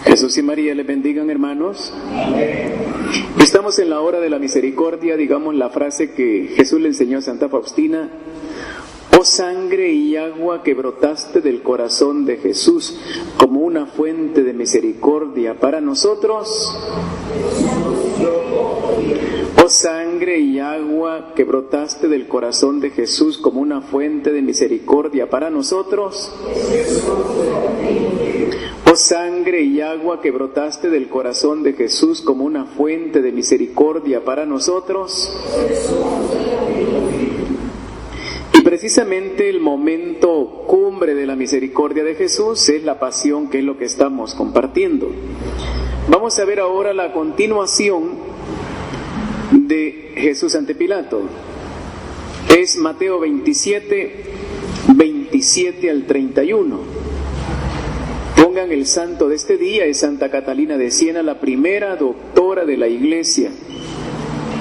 Jesús y María les bendigan, hermanos. Estamos en la hora de la misericordia. Digamos la frase que Jesús le enseñó a Santa Faustina: oh sangre y agua que brotaste del corazón de Jesús como una fuente de misericordia para nosotros. Oh sangre y agua que brotaste del corazón de Jesús como una fuente de misericordia para nosotros. Oh sangre y agua que brotaste del corazón de Jesús como una fuente de misericordia para nosotros. Y precisamente el momento cumbre de la misericordia de Jesús es la pasión, que es lo que estamos compartiendo. Vamos a ver ahora la continuación de Jesús ante Pilato. Es Mateo 27, 27 al 31. Pongan el santo de este día, es Santa Catalina de Siena, la primera doctora de la Iglesia.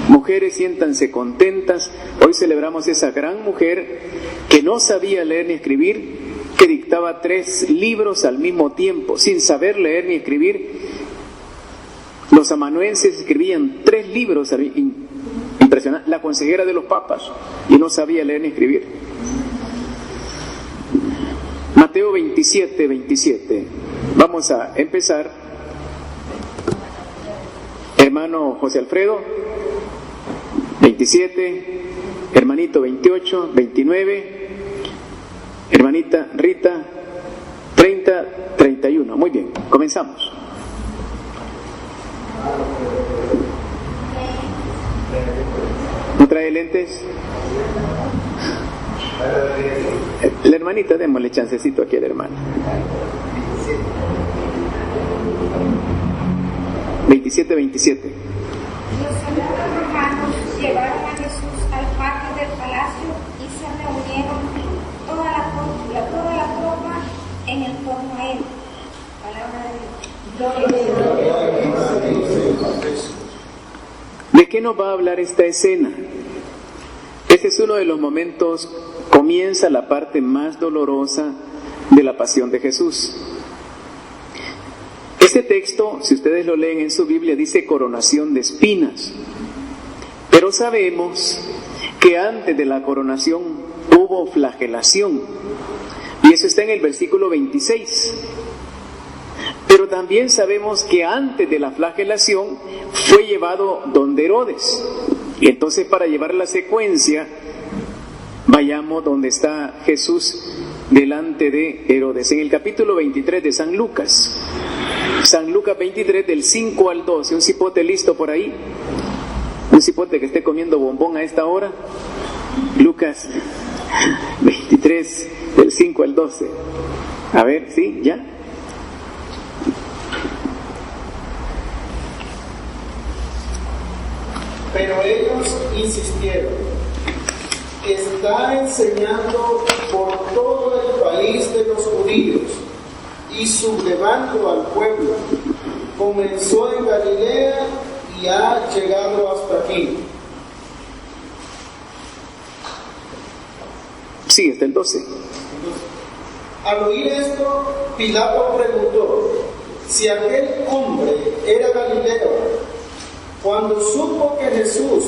Mujeres, siéntanse contentas. Hoy celebramos esa gran mujer que no sabía leer ni escribir, que dictaba 3 libros al mismo tiempo, sin saber leer ni escribir. Los amanuenses escribían 3 libros, impresionante, la consejera de los papas, y no sabía leer ni escribir. Mateo 27, 27. Vamos a empezar. Hermano José Alfredo, 27, hermanito 28, 29, hermanita Rita, 30, 31. Muy bien, comenzamos. ¿No trae lentes? La hermanita, démosle chancecito aquí a la hermana. 27, 27. Los soldados romanos llevaron a Jesús al patio del palacio y se reunieron toda la tropa en el torno a él. Palabra de Dios. ¿De qué nos va a hablar esta escena? Este es uno de los momentos, comienza la parte más dolorosa de la pasión de Jesús. Este texto, si ustedes lo leen en su Biblia, dice coronación de espinas. Pero sabemos que antes de la coronación hubo flagelación. Y eso está en el versículo 26. Pero también sabemos que antes de la flagelación fue llevado donde Herodes. Y entonces, para llevar la secuencia, vayamos donde está Jesús delante de Herodes. En el capítulo 23 de San Lucas. San Lucas 23 del 5 al 12. Un cipote listo por ahí. Un cipote que esté comiendo bombón a esta hora. Lucas 23 del 5 al 12. A ver, ¿sí? ¿Ya? Pero ellos insistieron: está enseñando por todo el país de los judíos y sublevando al pueblo. Comenzó en Galilea y ha llegado hasta aquí. Sí, hasta el 12. Al oír esto, Pilato preguntó si aquel hombre era Galileo. Cuando supo que Jesús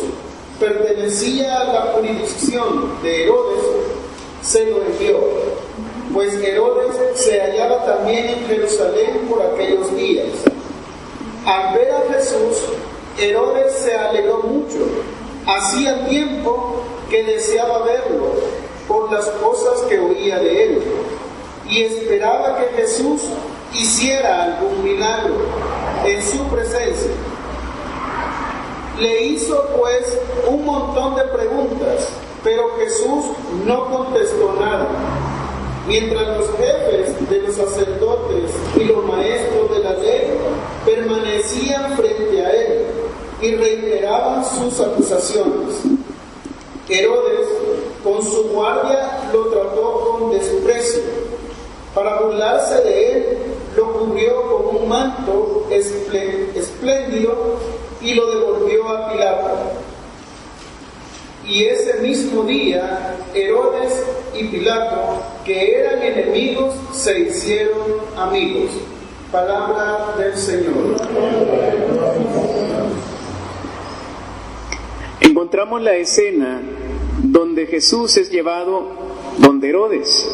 pertenecía a la jurisdicción de Herodes, se lo envió, pues Herodes se hallaba también en Jerusalén por aquellos días. Al ver a Jesús, Herodes se alegró mucho. Hacía tiempo que deseaba verlo por las cosas que oía de él, y esperaba que Jesús hiciera algún milagro en su presencia. Le hizo pues un montón de preguntas, pero Jesús no contestó nada. Mientras los jefes de los sacerdotes y los maestros de la ley permanecían frente a él y reiteraban sus acusaciones. Herodes, con su guardia, lo trató con desprecio. Para burlarse de él, lo cubrió con un manto espléndido y lo devolvió a Pilato. Y ese mismo día, Herodes y Pilato, que eran enemigos, se hicieron amigos. Palabra del Señor. Encontramos la escena donde Jesús es llevado donde Herodes.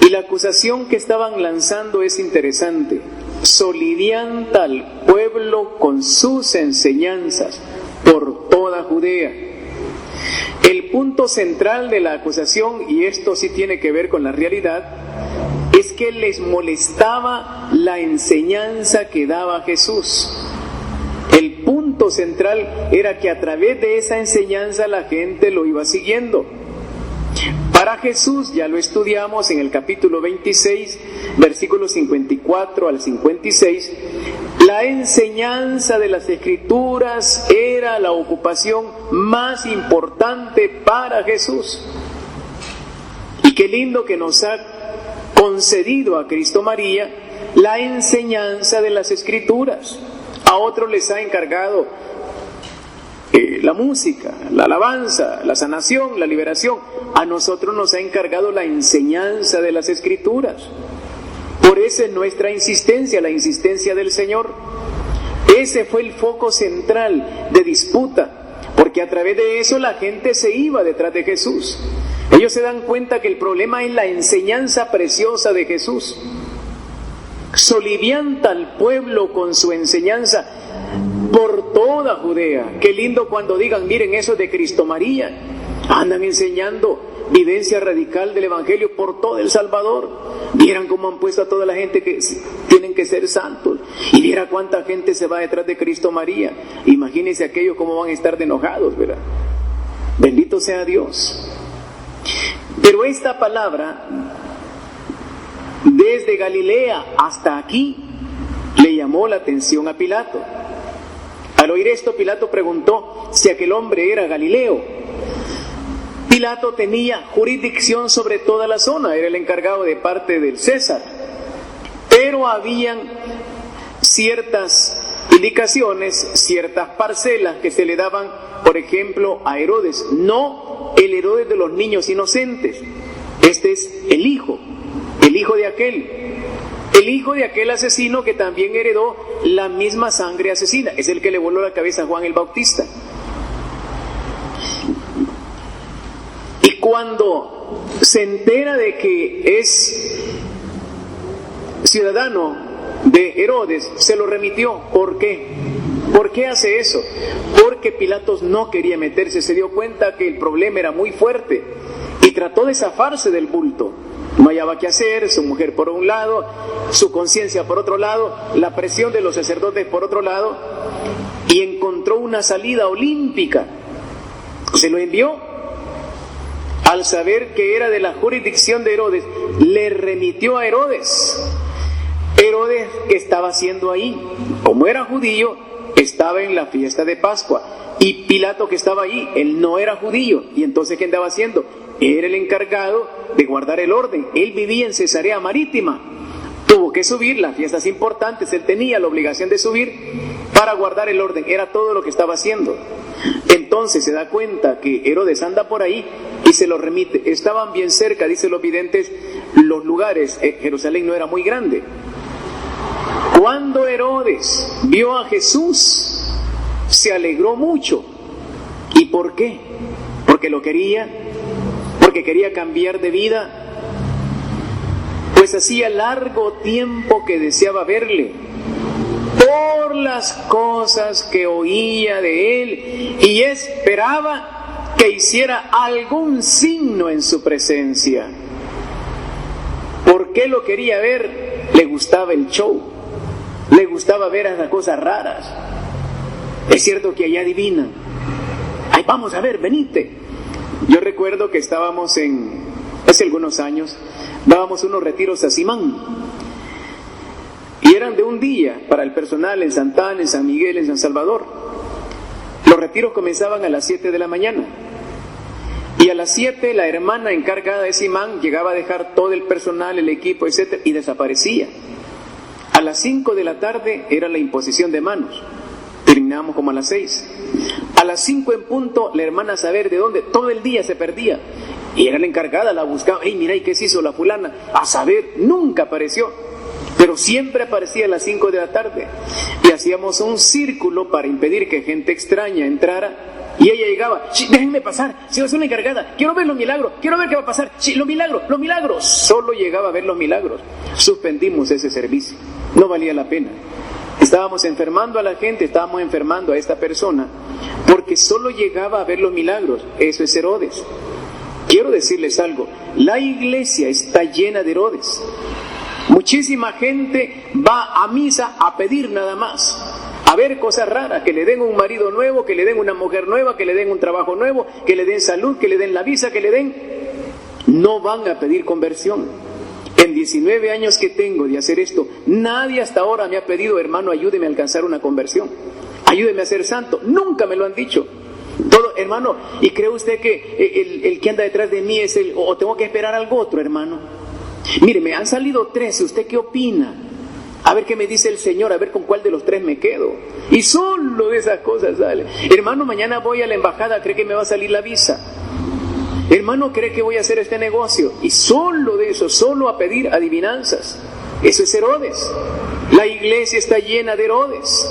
Y la acusación que estaban lanzando es interesante. Solivianta al pueblo con sus enseñanzas por toda Judea. El punto central de la acusación, y esto sí tiene que ver con la realidad, es que les molestaba la enseñanza que daba Jesús. El punto central era que a través de esa enseñanza la gente lo iba siguiendo. Para Jesús, ya lo estudiamos en el capítulo 26, versículos 54 al 56, la enseñanza de las Escrituras era la ocupación más importante para Jesús. Y qué lindo que nos ha concedido a Cristo María la enseñanza de las Escrituras. A otros les ha encargado la música, la alabanza, la sanación, la liberación. A nosotros nos ha encargado la enseñanza de las Escrituras. Por eso es nuestra insistencia, la insistencia del Señor. Ese fue el foco central de disputa, porque a través de eso la gente se iba detrás de Jesús. Ellos se dan cuenta que el problema es la enseñanza preciosa de Jesús. Solivianta al pueblo con su enseñanza por toda Judea. Qué lindo cuando digan, miren eso de Cristo María. Andan enseñando vivencia radical del Evangelio por todo El Salvador. Vieran cómo han puesto a toda la gente que tienen que ser santos. Y viera cuánta gente se va detrás de Cristo María. Imagínense aquellos cómo van a estar de enojados, ¿verdad? Bendito sea Dios. Pero esta palabra, desde Galilea hasta aquí, le llamó la atención a Pilato. Al oír esto, Pilato preguntó si aquel hombre era Galileo. Pilato tenía jurisdicción sobre toda la zona, era el encargado de parte del César. Pero habían ciertas indicaciones, ciertas parcelas que se le daban, por ejemplo, a Herodes. No el Herodes de los niños inocentes. Este es el hijo de aquel asesino que también heredó la misma sangre asesina. Es el que le voló la cabeza a Juan el Bautista. Y cuando se entera de que es ciudadano de Herodes, se lo remitió. ¿Por qué? ¿Por qué hace eso? Porque Pilatos no quería meterse, se dio cuenta que el problema era muy fuerte y trató de zafarse del bulto. No hallaba qué hacer, su mujer por un lado, su conciencia por otro lado, la presión de los sacerdotes por otro lado, y encontró una salida olímpica. Se lo envió. Al saber que era de la jurisdicción de Herodes, le remitió a Herodes. Herodes, ¿qué estaba haciendo ahí? Como era judío, estaba en la fiesta de Pascua. Y Pilato, que estaba allí, él no era judío. Y entonces, ¿qué andaba haciendo? Era el encargado de guardar el orden. Él vivía en Cesarea Marítima. Tuvo que subir, las fiestas importantes, él tenía la obligación de subir para guardar el orden. Era todo lo que estaba haciendo. Entonces se da cuenta que Herodes anda por ahí y se lo remite. Estaban bien cerca, dicen los videntes, los lugares. Jerusalén no era muy grande. Cuando Herodes vio a Jesús, se alegró mucho. ¿Y por qué? Porque lo quería, porque quería cambiar de vida. Pues hacía largo tiempo que deseaba verle, por las cosas que oía de él, y esperaba que hiciera algún signo en su presencia. ¿Por qué lo quería ver? Le gustaba el show, le gustaba ver esas cosas raras. Es cierto que allá adivinan. Ay, vamos a ver, venite. Yo recuerdo que estábamos hace algunos años, dábamos unos retiros a Simán. Y eran de un día para el personal en Santa Ana, en San Miguel, en San Salvador. Los retiros comenzaban a las 7 de la mañana. Y a las 7 la hermana encargada de Simán llegaba a dejar todo el personal, el equipo, etc. y desaparecía. A las 5 de la tarde era la imposición de manos. Terminábamos como a las 6. A las 5 en punto, la hermana, a saber de dónde, todo el día se perdía. Y era la encargada, la buscaba. ¡Ey, mira, ¿y qué se hizo la fulana? A saber, nunca apareció. pero siempre aparecía a las 5 de la tarde y hacíamos un círculo para impedir que gente extraña entrara, y ella llegaba: déjenme pasar, si soy la encargada, quiero ver los milagros, quiero ver qué va a pasar, los milagros. Solo llegaba a ver los milagros. Suspendimos ese servicio, no valía la pena. Estábamos enfermando a la gente, estábamos enfermando a esta persona, porque solo llegaba a ver los milagros. Eso es Herodes. Quiero decirles algo: la iglesia está llena de Herodes. Muchísima gente va a misa a pedir nada más, a ver cosas raras, que le den un marido nuevo, que le den una mujer nueva, que le den un trabajo nuevo, que le den salud, que le den la visa, que le den... No van a pedir conversión. En 19 años que tengo de hacer esto, nadie hasta ahora me ha pedido: hermano, ayúdeme a alcanzar una conversión, ayúdeme a ser santo. Nunca me lo han dicho. Todo: hermano, ¿y cree usted que el que anda detrás de mí es el, o tengo que esperar algo otro, hermano? Mire, me han salido 13, ¿usted qué opina? A ver qué me dice el Señor, a ver con cuál de los 3 me quedo. Y solo de esas cosas sale. Hermano, mañana voy a la embajada, ¿cree que me va a salir la visa? Hermano, ¿cree que voy a hacer este negocio? Y solo de eso, solo a pedir adivinanzas. Eso es Herodes. La iglesia está llena de Herodes.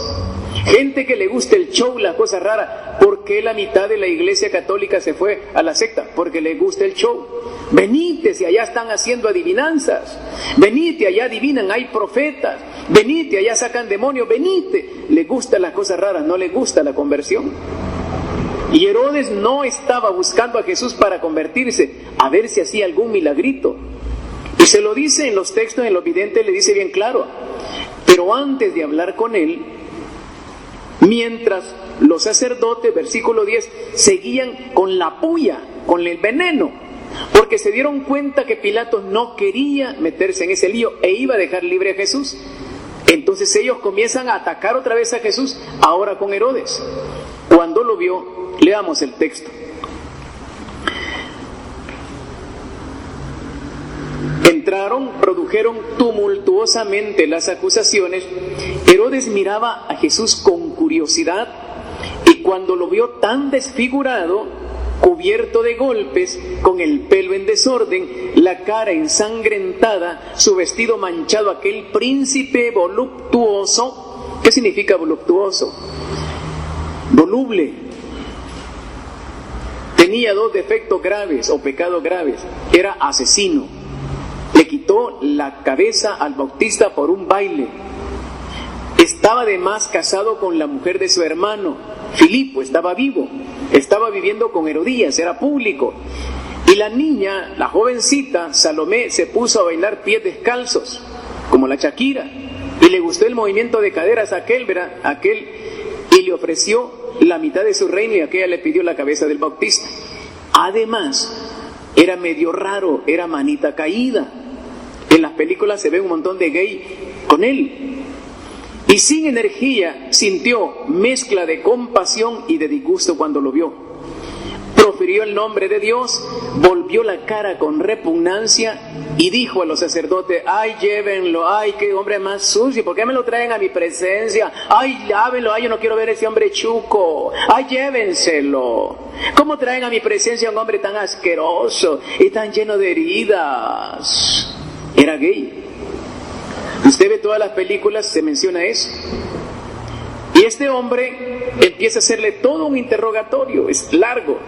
Gente que le gusta el show, la cosa rara. ¿Por qué la mitad de la iglesia católica se fue a la secta? Porque le gusta el show. Venite, si allá están haciendo adivinanzas. Venite, allá adivinan, hay profetas. Venite, allá sacan demonios. Venite. Le gustan las cosas raras, no le gusta la conversión. Y Herodes no estaba buscando a Jesús para convertirse, a ver si hacía algún milagrito. Y se lo dice en los textos, en los videntes le dice bien claro. Pero antes de hablar con él, mientras los sacerdotes, versículo 10, seguían con la puya, con el veneno, porque se dieron cuenta que Pilato no quería meterse en ese lío e iba a dejar libre a Jesús. Entonces ellos comienzan a atacar otra vez a Jesús, ahora con Herodes. Cuando lo vio, leamos el texto. Entraron, produjeron tumultuosamente las acusaciones. Herodes miraba a Jesús con curiosidad, y cuando lo vio tan desfigurado, cubierto de golpes, con el pelo en desorden, la cara ensangrentada, su vestido manchado, aquel príncipe voluptuoso. ¿Qué significa voluptuoso? Voluble. Tenía 2 defectos graves o pecados graves. Era asesino. Le quitó la cabeza al Bautista por un baile. Estaba además casado con la mujer de su hermano Filipo, estaba vivo, estaba viviendo con Herodías, era público. Y la niña, la jovencita Salomé, se puso a bailar pies descalzos, como la Shakira, y le gustó el movimiento de caderas aquel, y le ofreció la mitad de su reino, y aquella le pidió la cabeza del Bautista. Además, era medio raro, era manita caída. En las películas se ve un montón de gay con él. Y sin energía sintió mezcla de compasión y de disgusto cuando lo vio. Profirió el nombre de Dios, volvió la cara con repugnancia y dijo a los sacerdotes: ay, llévenlo, ay, qué hombre más sucio, ¿por qué me lo traen a mi presencia? Ay, lávenlo, ay, yo no quiero ver a ese hombre chuco, ay, llévenselo. ¿Cómo traen a mi presencia a un hombre tan asqueroso y tan lleno de heridas? Era gay. Usted ve todas las películas, se menciona eso. Y este hombre empieza a hacerle todo un interrogatorio, es largo.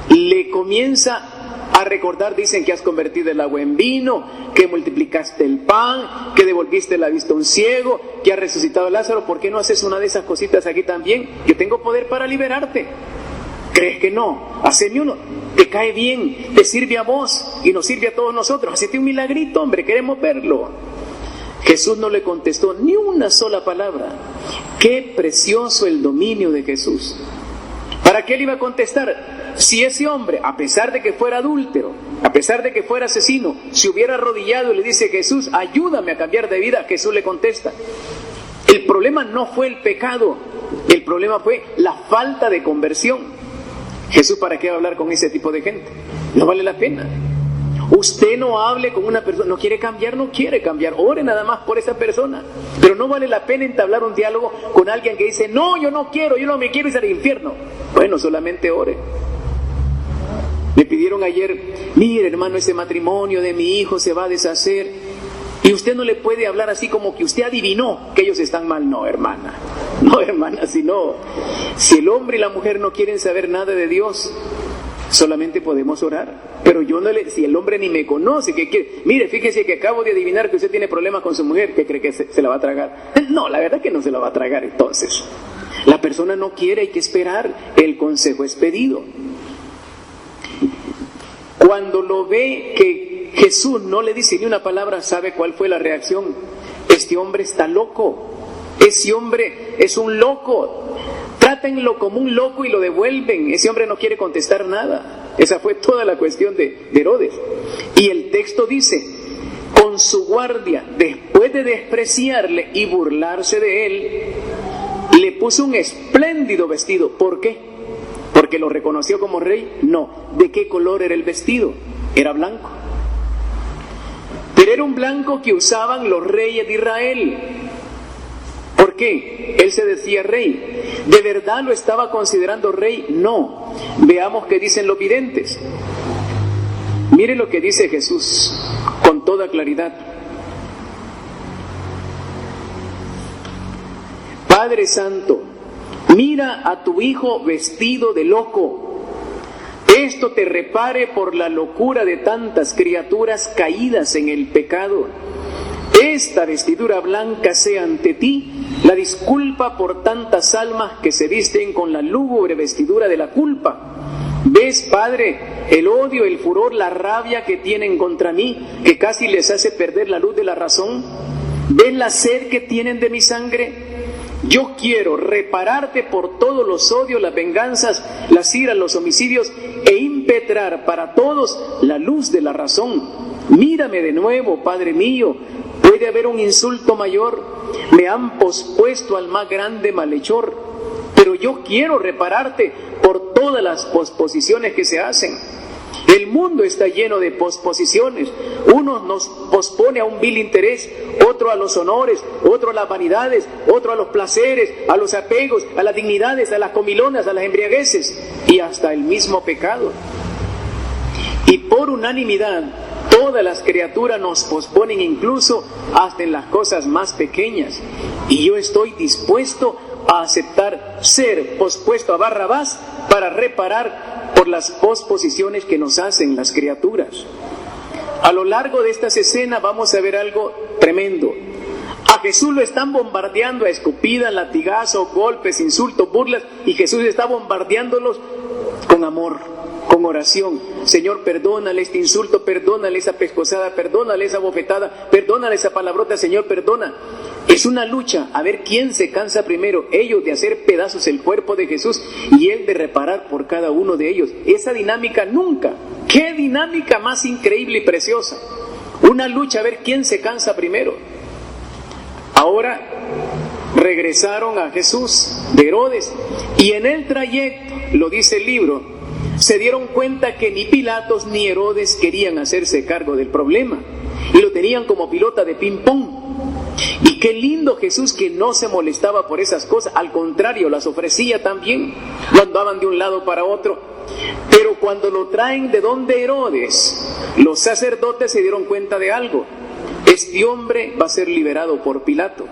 Le comienza a recordar, dicen que has convertido el agua en vino, que multiplicaste el pan, que devolviste la vista a un ciego, que has resucitado a Lázaro. ¿Por qué no haces una de esas cositas aquí también? Yo tengo poder para liberarte. ¿Crees que no? Haceme uno, te cae bien, te sirve a vos y nos sirve a todos nosotros. Hacete un milagrito, hombre, queremos verlo. Jesús no le contestó ni una sola palabra. Qué precioso el dominio de Jesús. ¿Para qué él iba a contestar? Si ese hombre, a pesar de que fuera adúltero, a pesar de que fuera asesino, se hubiera arrodillado y le dice: Jesús, ayúdame a cambiar de vida, Jesús le contesta. El problema no fue el pecado, el problema fue la falta de conversión. Jesús, ¿para qué va a hablar con ese tipo de gente? No vale la pena. Usted no hable con una persona, no quiere cambiar, ore nada más por esa persona. Pero no vale la pena entablar un diálogo con alguien que dice: no, yo no me quiero ir al infierno. Bueno, solamente ore. Me pidieron ayer: mire, hermano, ese matrimonio de mi hijo se va a deshacer. Y usted no le puede hablar así como que usted adivinó que ellos están mal. No, hermana. No, hermana, si el hombre y la mujer no quieren saber nada de Dios, solamente podemos orar. Pero si el hombre ni me conoce, que quiere, mire, fíjese que acabo de adivinar que usted tiene problemas con su mujer, ¿qué cree que se la va a tragar? No, la verdad que no se la va a tragar. Entonces, la persona no quiere, hay que esperar, el consejo es pedido. Cuando lo ve que Jesús no le dice ni una palabra, ¿sabe cuál fue la reacción? Este hombre está loco, ese hombre es un loco, trátenlo como un loco y lo devuelven. Ese hombre no quiere contestar nada. Esa fue toda la cuestión de Herodes. Y el texto dice, con su guardia, después de despreciarle y burlarse de él, le puso un espléndido vestido. ¿Por qué? ¿Porque lo reconoció como rey? No. ¿De qué color era el vestido? Era blanco. Pero era un blanco que usaban los reyes de Israel. ¿Por qué? Él se decía rey. ¿De verdad lo estaba considerando rey? No. Veamos qué dicen los videntes. Mire lo que dice Jesús con toda claridad. Padre Santo, mira a tu hijo vestido de loco. Esto te repare por la locura de tantas criaturas caídas en el pecado. Esta vestidura blanca sea ante ti la disculpa por tantas almas que se visten con la lúgubre vestidura de la culpa. ¿Ves, Padre, el odio, el furor, la rabia que tienen contra mí, que casi les hace perder la luz de la razón? ¿Ves la sed que tienen de mi sangre? Yo quiero repararte por todos los odios, las venganzas, las iras, los homicidios e impetrar para todos la luz de la razón. Mírame de nuevo, Padre mío. ¿Puede haber un insulto mayor? Me han pospuesto al más grande malhechor, pero yo quiero repararte por todas las posposiciones que se hacen. El mundo está lleno de posposiciones. Uno nos pospone a un vil interés, otro a los honores, otro a las vanidades, otro a los placeres, a los apegos, a las dignidades, a las comilonas, a las embriagueces y hasta el mismo pecado. Y por unanimidad, todas las criaturas nos posponen incluso hasta en las cosas más pequeñas. Y yo estoy dispuesto a aceptar ser pospuesto a Barrabás para reparar por las posposiciones que nos hacen las criaturas. A lo largo de estas escenas vamos a ver algo tremendo. A Jesús lo están bombardeando a escupidas, latigazos, golpes, insultos, burlas, y Jesús está bombardeándolos con amor, con oración. Señor, perdónale este insulto, perdónale esa pescozada, perdónale esa bofetada, perdónale esa palabrota, Señor, perdona. Es una lucha a ver quién se cansa primero, ellos de hacer pedazos el cuerpo de Jesús y él de reparar por cada uno de ellos. Esa dinámica nunca, qué dinámica más increíble y preciosa. Una lucha a ver quién se cansa primero. Ahora regresaron a Jesús de Herodes y en el trayecto, lo dice el libro, se dieron cuenta que ni Pilatos ni Herodes querían hacerse cargo del problema y lo tenían como pilota de ping-pong. Y qué lindo Jesús, que no se molestaba por esas cosas, al contrario, las ofrecía también, lo andaban de un lado para otro. Pero cuando lo traen de donde Herodes, los sacerdotes se dieron cuenta de algo: este hombre va a ser liberado por Pilato.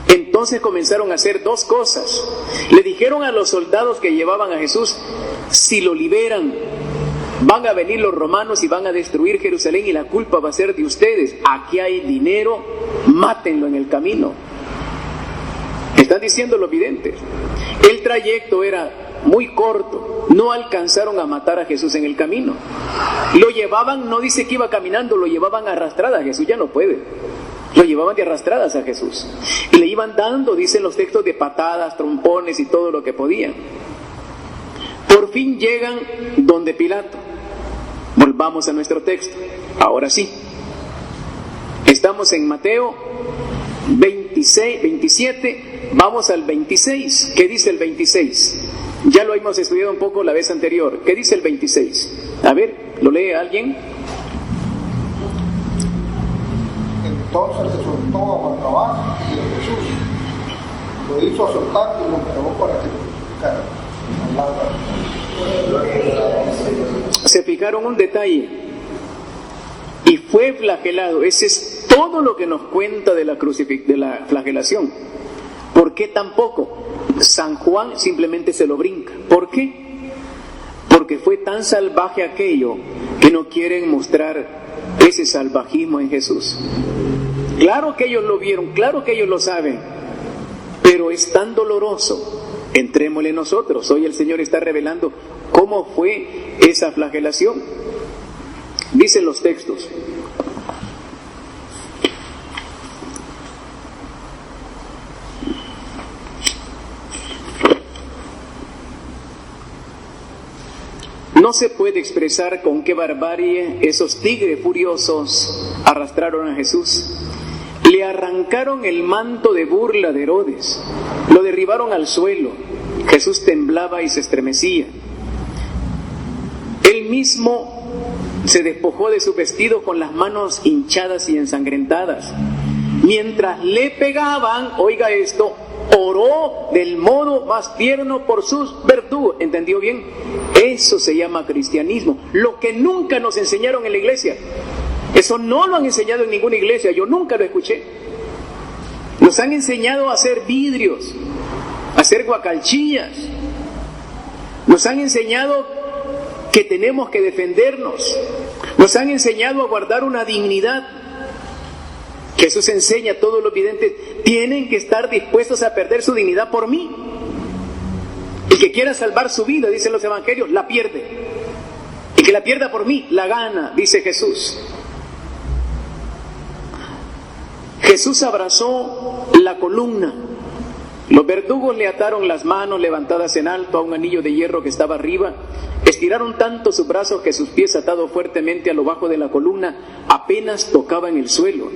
Entonces comenzaron a hacer dos cosas. Le dijeron a los soldados que llevaban a Jesús: si lo liberan, van a venir los romanos y van a destruir Jerusalén y la culpa va a ser de ustedes. Aquí hay dinero, mátenlo en el camino. Están diciendo los videntes. El trayecto era muy corto, no alcanzaron a matar a Jesús en el camino. Lo llevaban, no dice que iba caminando, lo llevaban arrastrada. Jesús ya no puede. Lo llevaban de arrastradas a Jesús. Y le iban dando, dicen los textos, de patadas, trompones y todo lo que podían. Por fin llegan donde Pilato. Volvamos a nuestro texto. Ahora sí. Estamos en Mateo 26, 27. Vamos al 26. ¿Qué dice el 26? Ya lo hemos estudiado un poco la vez anterior. ¿Qué dice el 26? A ver, ¿lo lee alguien? Entonces se soltó a Barrabás y a Jesús. Lo hizo soltar y lo entregó para que lo crucificaran. Se fijaron un detalle: y fue flagelado. Ese es todo lo que nos cuenta de la flagelación. ¿Por qué tampoco? San Juan simplemente se lo brinca. ¿Por qué? Porque fue tan salvaje aquello que no quieren mostrar ese salvajismo en Jesús. Claro que ellos lo vieron, claro que ellos lo saben, pero es tan doloroso. Entrémosle nosotros. Hoy el Señor está revelando cómo fue esa flagelación. Dicen los textos: no se puede expresar con qué barbarie esos tigres furiosos arrastraron a Jesús. Le arrancaron el manto de burla de Herodes, lo derribaron al suelo. Jesús temblaba y se estremecía. Él mismo se despojó de su vestido con las manos hinchadas y ensangrentadas. Mientras le pegaban, oiga esto, oró del modo más tierno por sus verdugos. ¿Entendió bien? Eso se llama cristianismo, lo que nunca nos enseñaron en la iglesia. Eso no lo han enseñado en ninguna iglesia, yo nunca lo escuché. Nos han enseñado a hacer vidrios, a hacer guacalchillas. Nos han enseñado que tenemos que defendernos. Nos han enseñado a guardar una dignidad. Jesús enseña a todos los videntes, tienen que estar dispuestos a perder su dignidad por mí. El que quiera salvar su vida, dicen los evangelios, la pierde. El que la pierda por mí, la gana, dice Jesús. Jesús abrazó la columna. Los verdugos le ataron las manos levantadas en alto a un anillo de hierro que estaba arriba. Estiraron tanto sus brazos que sus pies, atados fuertemente a lo bajo de la columna, apenas tocaban el suelo.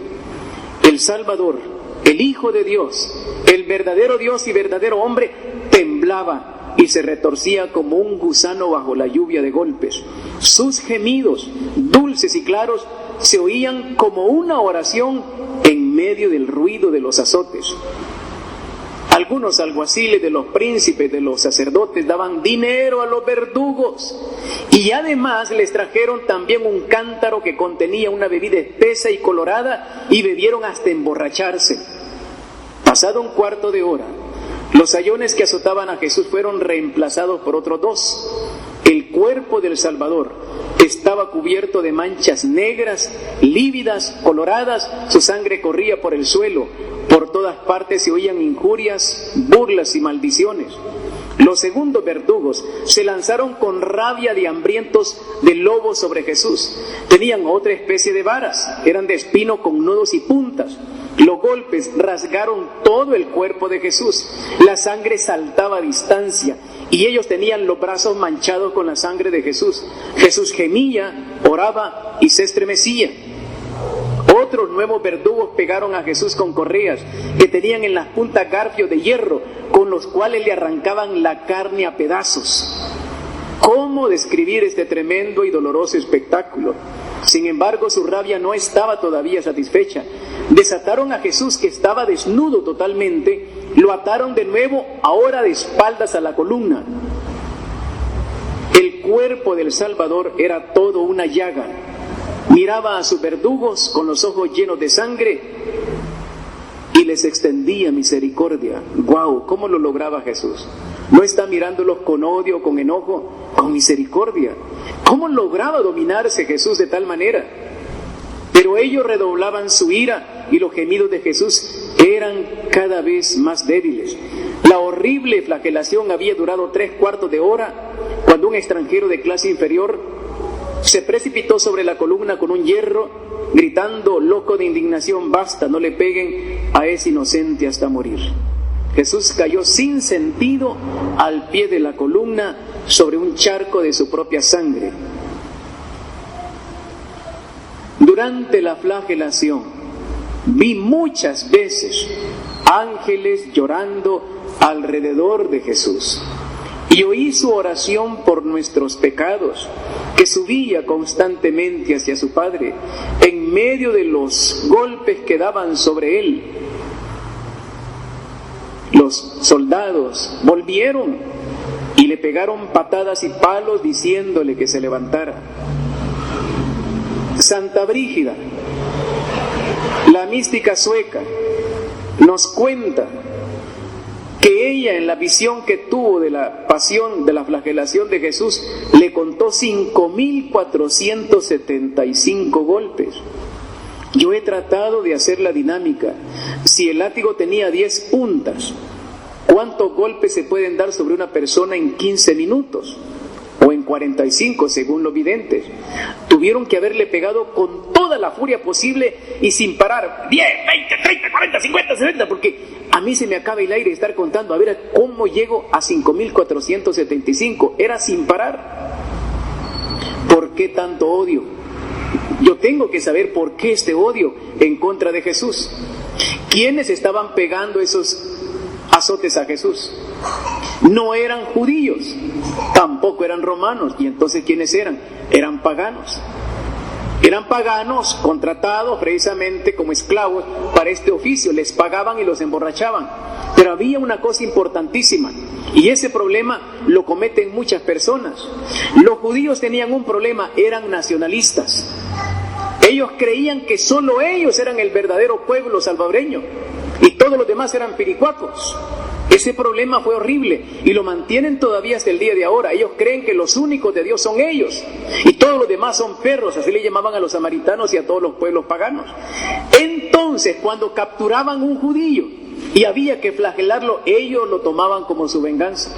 El Salvador, el Hijo de Dios, el verdadero Dios y verdadero hombre, temblaba y se retorcía como un gusano bajo la lluvia de golpes. Sus gemidos, dulces y claros, se oían como una oración en medio del ruido de los azotes. Algunos alguaciles de los príncipes, de los sacerdotes, daban dinero a los verdugos y además les trajeron también un cántaro que contenía una bebida espesa y colorada y bebieron hasta emborracharse. Pasado un cuarto de hora, los sayones que azotaban a Jesús fueron reemplazados por otros 2. El cuerpo del Salvador estaba cubierto de manchas negras, lívidas, coloradas, su sangre corría por el suelo, por todas partes se oían injurias, burlas y maldiciones. Los segundos verdugos se lanzaron con rabia de hambrientos de lobos sobre Jesús. Tenían otra especie de varas, eran de espino con nudos y puntas. Los golpes rasgaron todo el cuerpo de Jesús, la sangre saltaba a distancia y ellos tenían los brazos manchados con la sangre de Jesús. Jesús gemía, oraba y se estremecía. Otros nuevos verdugos pegaron a Jesús con correas que tenían en las puntas garfios de hierro, con los cuales le arrancaban la carne a pedazos. ¿Cómo describir este tremendo y doloroso espectáculo? Sin embargo, su rabia no estaba todavía satisfecha. Desataron a Jesús, que estaba desnudo totalmente, lo ataron de nuevo, ahora de espaldas a la columna. El cuerpo del Salvador era todo una llaga. Miraba a sus verdugos con los ojos llenos de sangre y les extendía misericordia. ¡Guau! ¿Cómo lo lograba Jesús? No está mirándolos con odio, con enojo, con misericordia. ¿Cómo lograba dominarse Jesús de tal manera? Pero ellos redoblaban su ira y los gemidos de Jesús eran cada vez más débiles. La horrible flagelación había durado 3/4 de hora cuando un extranjero de clase inferior se precipitó sobre la columna con un hierro, gritando, loco de indignación: basta, no le peguen a ese inocente hasta morir. Jesús cayó sin sentido al pie de la columna sobre un charco de su propia sangre. Durante la flagelación vi muchas veces ángeles llorando alrededor de Jesús y oí su oración por nuestros pecados, que subía constantemente hacia su Padre en medio de los golpes que daban sobre él. Los soldados volvieron y le pegaron patadas y palos diciéndole que se levantara. Santa Brígida, La mística sueca nos cuenta que ella, en la visión que tuvo de la pasión, de la flagelación de Jesús, le contó 5.475 golpes. Yo he tratado de hacer la dinámica. Si el látigo tenía 10 puntas, ¿cuántos golpes se pueden dar sobre una persona en 15 minutos? O en 45, según los videntes. Tuvieron que haberle pegado con toda la furia posible y sin parar. 10, 20, 30, 40, 50, 60, porque a mí se me acaba el aire de estar contando. A ver, ¿cómo llego a 5.475? Era sin parar. ¿Por qué tanto odio? Yo tengo que saber por qué este odio en contra de Jesús. ¿Quiénes estaban pegando esos azotes a Jesús? No eran judíos, tampoco eran romanos. ¿Y entonces quiénes eran? Eran paganos. Eran paganos contratados precisamente como esclavos para este oficio. Les pagaban y los emborrachaban. Pero había una cosa importantísima, y ese problema lo cometen muchas personas. Los judíos tenían un problema, eran nacionalistas. Ellos creían que solo ellos eran el verdadero pueblo salvadoreño y todos los demás eran piricuacos. Ese problema fue horrible y lo mantienen todavía hasta el día de ahora. Ellos creen que los únicos de Dios son ellos y todos los demás son perros, así le llamaban a los samaritanos y a todos los pueblos paganos. Entonces, cuando capturaban un judío y había que flagelarlo, ellos lo tomaban como su venganza.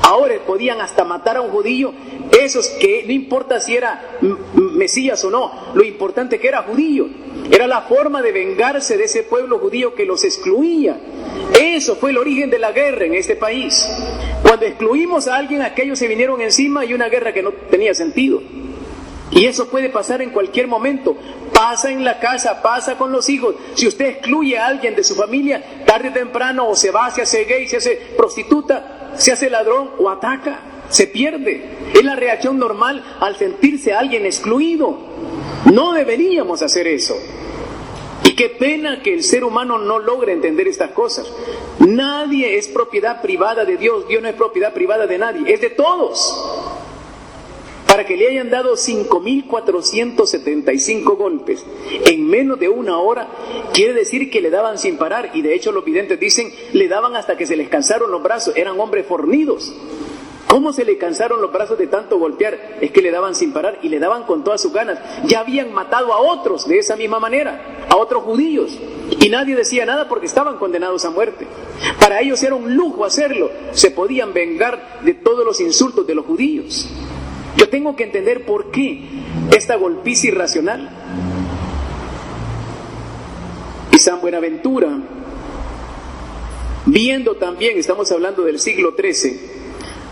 Ahora podían hasta matar a un judío, esos que no importa si era Mesías o no, lo importante que era judío. Era la forma de vengarse de ese pueblo judío que los excluía. Eso fue el origen de la guerra en este país. Cuando excluimos a alguien, aquellos se vinieron encima y una guerra que no tenía sentido. Y eso puede pasar en cualquier momento. Pasa en la casa, pasa con los hijos. Si usted excluye a alguien de su familia, tarde o temprano o se va, se hace gay, se hace prostituta, se hace ladrón o ataca, se pierde. Es la reacción normal al sentirse alguien excluido. No deberíamos hacer eso. Y qué pena que el ser humano no logre entender estas cosas. Nadie es propiedad privada de Dios. Dios no es propiedad privada de nadie, es de todos. Para que le hayan dado 5.475 golpes en menos de una hora, quiere decir que le daban sin parar. Y de hecho los videntes dicen, le daban hasta que se les cansaron los brazos. Eran hombres fornidos. ¿Cómo se le cansaron los brazos de tanto golpear? Es que le daban sin parar y le daban con todas sus ganas. Ya habían matado a otros de esa misma manera, a otros judíos, y nadie decía nada porque estaban condenados a muerte. Para ellos era un lujo hacerlo. Se podían vengar de todos los insultos de los judíos. Yo tengo que entender por qué esta golpiza irracional. Y San Buenaventura, viendo también, estamos hablando del siglo XIII,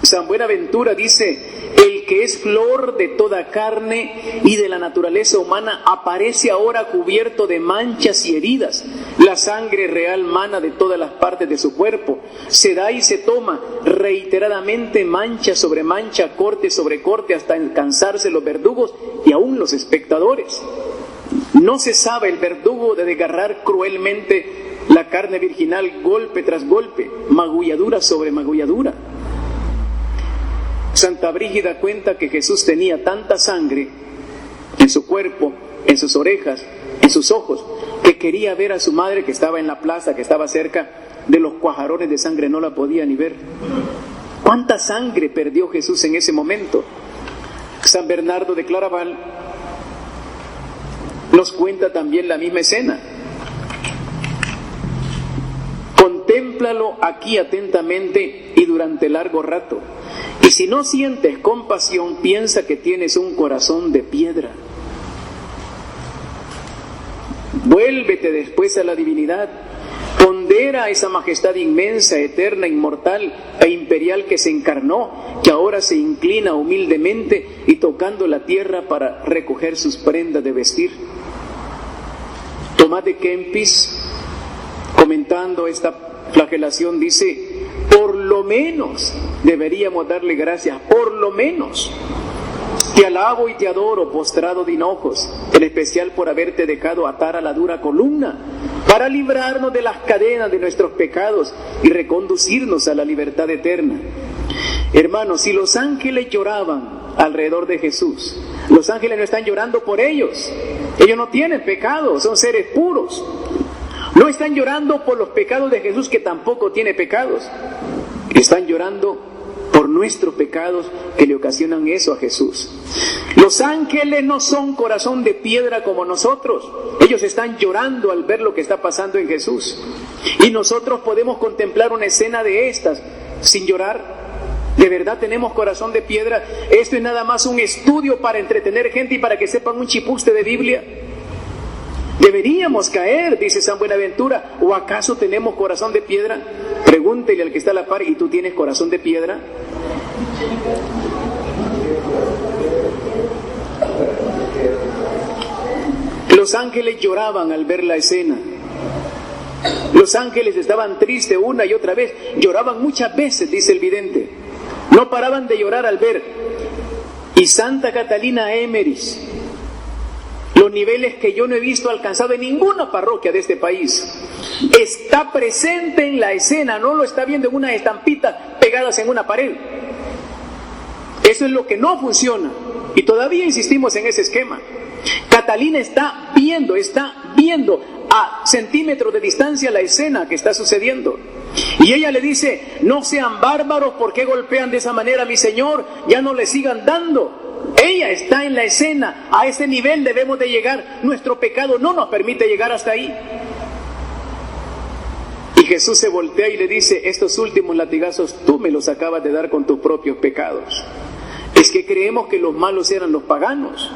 San Buenaventura dice, el que es flor de toda carne y de la naturaleza humana aparece ahora cubierto de manchas y heridas. La sangre real mana de todas las partes de su cuerpo. Se da y se toma reiteradamente mancha sobre mancha, corte sobre corte, hasta cansarse los verdugos y aún los espectadores. No cesaba el verdugo de desgarrar cruelmente la carne virginal golpe tras golpe, magulladura sobre magulladura. Santa Brígida cuenta que Jesús tenía tanta sangre en su cuerpo, en sus orejas, en sus ojos, que quería ver a su madre que estaba en la plaza, que estaba cerca de los cuajarones de sangre, no la podía ni ver. ¿Cuánta sangre perdió Jesús en ese momento? San Bernardo de Claraval nos cuenta también la misma escena. Contémplalo aquí atentamente y durante largo rato. Y si no sientes compasión, piensa que tienes un corazón de piedra. Vuélvete después a la divinidad. Pondera esa majestad inmensa, eterna, inmortal e imperial que se encarnó, que ahora se inclina humildemente y tocando la tierra para recoger sus prendas de vestir. Tomás de Kempis, comentando esta flagelación, dice, por lo menos deberíamos darle gracias, por lo menos. Te alabo y te adoro, postrado de hinojos, en especial por haberte dejado atar a la dura columna, para librarnos de las cadenas de nuestros pecados y reconducirnos a la libertad eterna. Hermanos, si los ángeles lloraban alrededor de Jesús, los ángeles no están llorando por ellos, Ellos no tienen pecado, son seres puros. No están llorando por los pecados de Jesús, que tampoco tiene pecados. Están llorando por nuestros pecados que le ocasionan eso a Jesús. Los ángeles no son corazón de piedra como nosotros. Ellos están llorando al ver lo que está pasando en Jesús. Y nosotros podemos contemplar una escena de estas sin llorar. ¿De verdad tenemos corazón de piedra? Esto es nada más un estudio para entretener gente y para que sepan un chipuste de Biblia. Deberíamos caer, dice San Buenaventura. ¿O acaso tenemos corazón de piedra? Pregúntele al que está a la par: ¿y tú tienes corazón de piedra? Los ángeles lloraban al ver la escena. Los ángeles estaban tristes una y otra vez. Lloraban muchas veces, dice el vidente. No paraban de llorar al ver. Y Santa Catalina Emmerich, los niveles que yo no he visto alcanzado en ninguna parroquia de este país, está presente en la escena, no lo está viendo en unas estampitas pegadas en una pared. Eso es lo que no funciona, y todavía insistimos en ese esquema. Catalina está viendo a centímetros de distancia la escena que está sucediendo, y ella le dice: no sean bárbaros, ¿por qué golpean de esa manera a mi Señor? Ya no le sigan dando. Ella está en la escena. A ese nivel debemos de llegar. Nuestro pecado no nos permite llegar hasta ahí. Y Jesús se voltea y le dice: estos últimos latigazos tú me los acabas de dar con tus propios pecados. Es que creemos que los malos eran los paganos.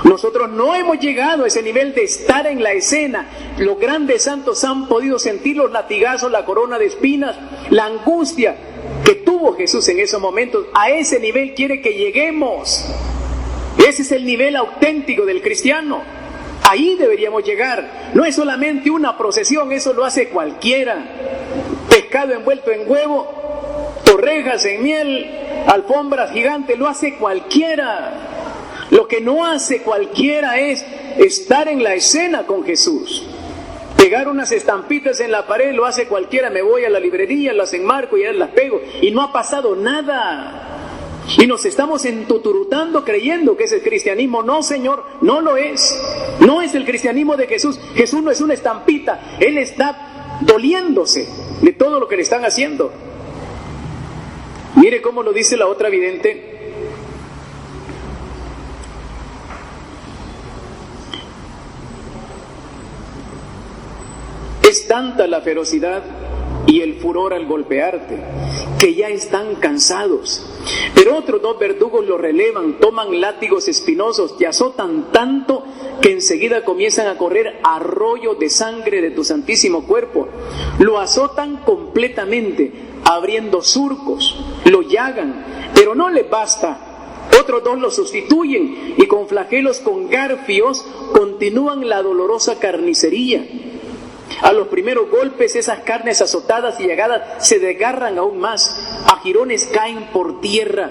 Nosotros no hemos llegado a ese nivel de estar en la escena. Los grandes santos han podido sentir los latigazos, la corona de espinas, la angustia que tuvo Jesús en esos momentos. A ese nivel quiere que lleguemos. Ese es el nivel auténtico del cristiano. Ahí deberíamos llegar. No es solamente una procesión, eso lo hace cualquiera. Pescado envuelto en huevo, torrejas en miel, alfombras gigantes, lo hace cualquiera. Lo que no hace cualquiera es estar en la escena con Jesús. Pegar unas estampitas en la pared lo hace cualquiera. Me voy a la librería, las enmarco y ya las pego, y no ha pasado nada. Y nos estamos entuturutando creyendo que es el cristianismo. No, Señor, no lo es. No es el cristianismo de Jesús. Jesús no es una estampita. Él está doliéndose de todo lo que le están haciendo. Mire cómo lo dice la otra vidente. Es tanta la ferocidad y el furor al golpearte que ya están cansados. Pero otros dos verdugos lo relevan, toman látigos espinosos, te azotan tanto que enseguida comienzan a correr arroyos de sangre de tu santísimo cuerpo. Lo azotan completamente, abriendo surcos, lo llagan, pero no les basta. Otros dos lo sustituyen y con flagelos con garfios continúan la dolorosa carnicería. A los primeros golpes esas carnes azotadas y llagadas se desgarran aún más, a jirones caen por tierra,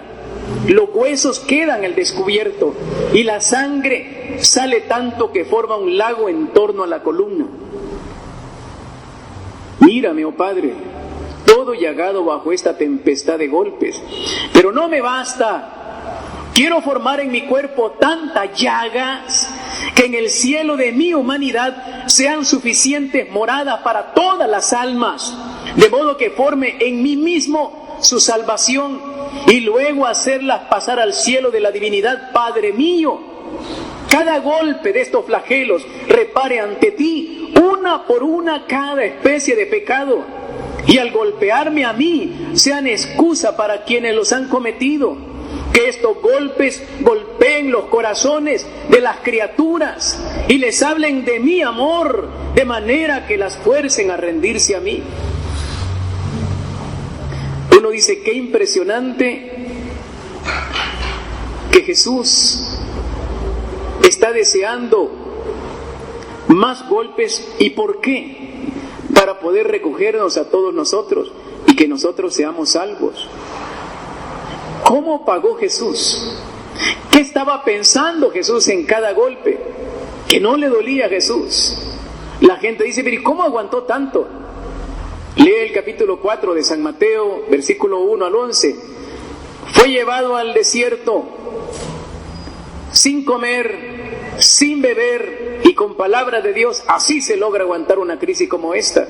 los huesos quedan al descubierto y la sangre sale tanto que forma un lago en torno a la columna. Mírame, oh Padre, todo llagado bajo esta tempestad de golpes, pero no me basta. Quiero formar en mi cuerpo tantas llagas que en el cielo de mi humanidad sean suficientes moradas para todas las almas, de modo que forme en mí mismo su salvación y luego hacerlas pasar al cielo de la divinidad. Padre mío, cada golpe de estos flagelos repare ante ti una por una cada especie de pecado, y al golpearme a mí sean excusa para quienes los han cometido. Que estos golpes golpeen los corazones de las criaturas y les hablen de mi amor, de manera que las fuercen a rendirse a mí. Uno dice: qué impresionante que Jesús está deseando más golpes. ¿Y por qué? Para poder recogernos a todos nosotros y que nosotros seamos salvos. ¿Cómo pagó Jesús? ¿Qué estaba pensando Jesús en cada golpe? Que no le dolía a Jesús. La gente dice: pero ¿cómo aguantó tanto? Lee el capítulo 4 de San Mateo, versículo 1 al 11. Fue llevado al desierto sin comer, sin beber y con palabra de Dios, así se logra aguantar una crisis como esta.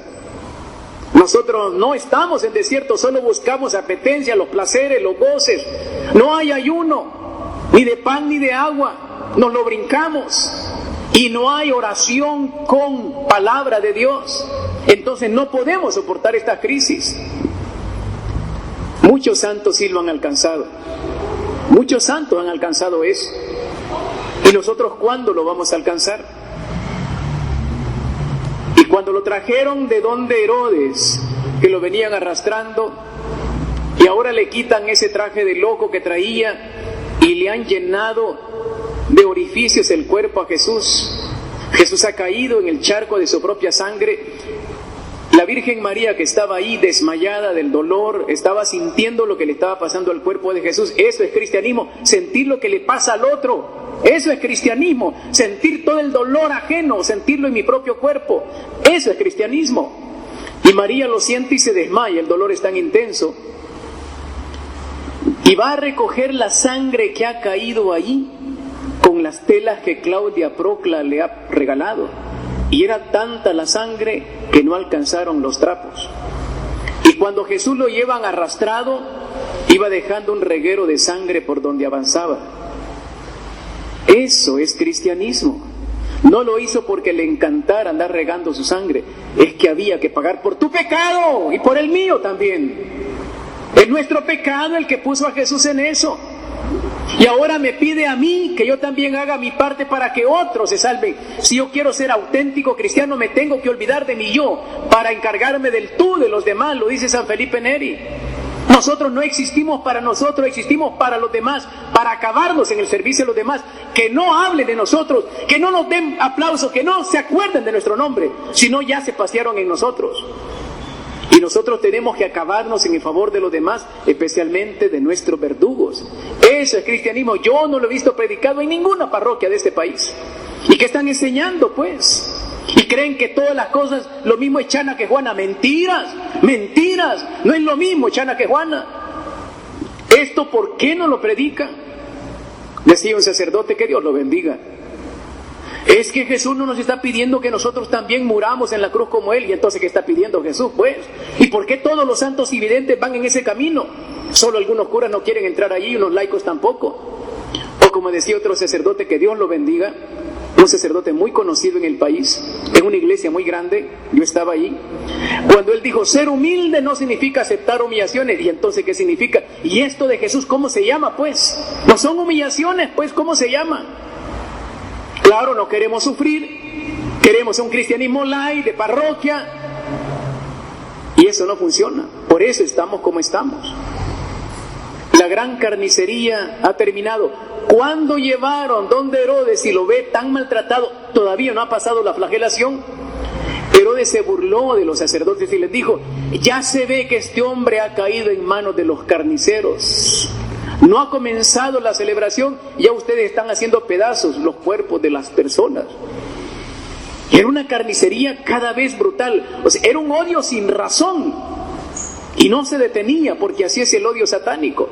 Nosotros no estamos en desierto, solo buscamos apetencia, los placeres, los goces. No hay ayuno, ni de pan ni de agua, nos lo brincamos. Y no hay oración con palabra de Dios. Entonces no podemos soportar esta crisis. Muchos santos sí lo han alcanzado. Muchos santos han alcanzado eso. ¿Y nosotros cuándo lo vamos a alcanzar? Y cuando lo trajeron de donde Herodes, que lo venían arrastrando, y ahora le quitan ese traje de loco que traía y le han llenado de orificios el cuerpo a Jesús. Jesús ha caído en el charco de su propia sangre. La Virgen María, que estaba ahí desmayada del dolor, estaba sintiendo lo que le estaba pasando al cuerpo de Jesús. Eso es cristianismo, sentir lo que le pasa al otro. Eso es cristianismo, sentir todo el dolor ajeno, sentirlo en mi propio cuerpo. Eso es cristianismo. Y María lo siente y se desmaya, el dolor es tan intenso. Y va a recoger la sangre que ha caído allí con las telas que Claudia Procla le ha regalado. Y era tanta la sangre que no alcanzaron los trapos. Y cuando Jesús lo llevan arrastrado, iba dejando un reguero de sangre por donde avanzaba. Eso es cristianismo. No lo hizo porque le encantara andar regando su sangre. Es que había que pagar por tu pecado y por el mío también. Es nuestro pecado el que puso a Jesús en eso. Y ahora me pide a mí que yo también haga mi parte para que otros se salven. Si yo quiero ser auténtico cristiano, me tengo que olvidar de mi yo para encargarme del tú de los demás, lo dice San Felipe Neri. Nosotros no existimos para nosotros, existimos para los demás, para acabarnos en el servicio de los demás. Que no hablen de nosotros, que no nos den aplausos, que no se acuerden de nuestro nombre, sino ya se pasearon en nosotros. Y nosotros tenemos que acabarnos en el favor de los demás, especialmente de nuestros verdugos. Eso es cristianismo. Yo no lo he visto predicado en ninguna parroquia de este país. ¿Y qué están enseñando, pues? Y creen que todas las cosas, lo mismo es Chana que Juana. Mentiras, mentiras. No es lo mismo Chana que Juana. ¿Esto por qué no lo predica? Decía un sacerdote, que Dios lo bendiga. Es que Jesús no nos está pidiendo que nosotros también muramos en la cruz como Él. Y entonces, ¿qué está pidiendo Jesús, pues? ¿Y por qué todos los santos y videntes van en ese camino? Solo algunos curas no quieren entrar allí y unos laicos tampoco. O como decía otro sacerdote, que Dios lo bendiga, un sacerdote muy conocido en el país, en una iglesia muy grande, yo estaba allí, cuando él dijo, ser humilde no significa aceptar humillaciones. Y entonces, ¿qué significa? ¿Y esto de Jesús cómo se llama, pues? No son humillaciones, pues, ¿cómo se llama? Claro, no queremos sufrir, queremos un cristianismo light, de parroquia, y eso no funciona. Por eso estamos como estamos. La gran carnicería ha terminado. Cuando llevaron donde Herodes y lo ve tan maltratado, todavía no ha pasado la flagelación, Herodes se burló de los sacerdotes y les dijo, ya se ve que este hombre ha caído en manos de los carniceros. No ha comenzado la celebración, ya ustedes están haciendo pedazos los cuerpos de las personas. Era una carnicería cada vez brutal. O sea, era un odio sin razón. Y no se detenía, porque así es el odio satánico.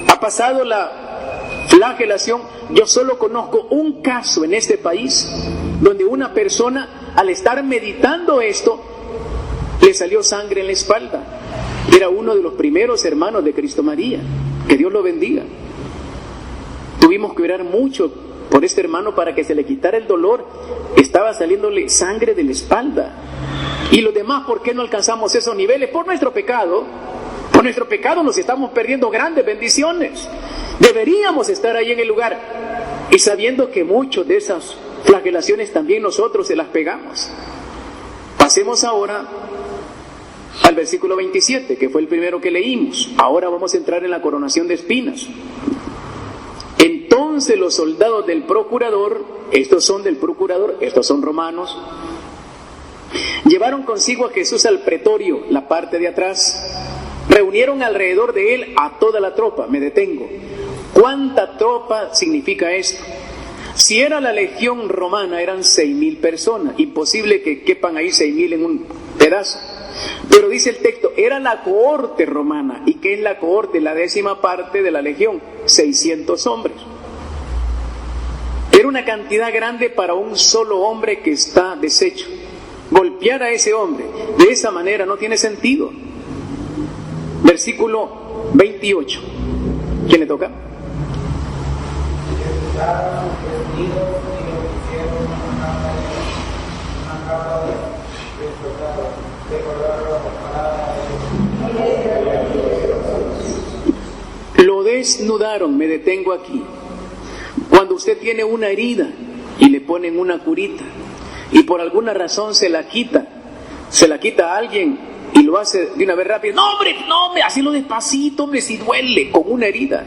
Ha pasado la flagelación. Yo solo conozco un caso en este país donde una persona, al estar meditando esto, le salió sangre en la espalda. Era uno de los primeros hermanos de Cristo María. Que Dios lo bendiga. Tuvimos que orar mucho por este hermano para que se le quitara el dolor. Estaba saliéndole sangre de la espalda. Y los demás, ¿por qué no alcanzamos esos niveles? Por nuestro pecado. Por nuestro pecado nos estamos perdiendo grandes bendiciones. Deberíamos estar ahí en el lugar. Y sabiendo que muchas de esas flagelaciones también nosotros se las pegamos. Pasemos ahora al versículo 27, que fue el primero que leímos. Ahora vamos a entrar en la coronación de espinas. Entonces los soldados del procurador, estos son del procurador, estos son romanos, llevaron consigo a Jesús al pretorio, la parte de atrás. Reunieron alrededor de él a toda la tropa. Me detengo. ¿Cuánta tropa significa esto? Si era la legión romana, eran 6.000 personas. Imposible que quepan ahí 6.000 en un pedazo. Pero dice el texto, era la cohorte romana. ¿Y qué es la cohorte? La 10ª parte de la legión, 600 hombres. Era una cantidad grande para un solo hombre que está deshecho. Golpear a ese hombre de esa manera no tiene sentido. Versículo 28. ¿Quién le toca? Lo desnudaron, me detengo aquí. Cuando usted tiene una herida y le ponen una curita y por alguna razón se la quita a alguien y lo hace de una vez rápido, no hombre, hacelo despacito, hombre, si duele, con una herida.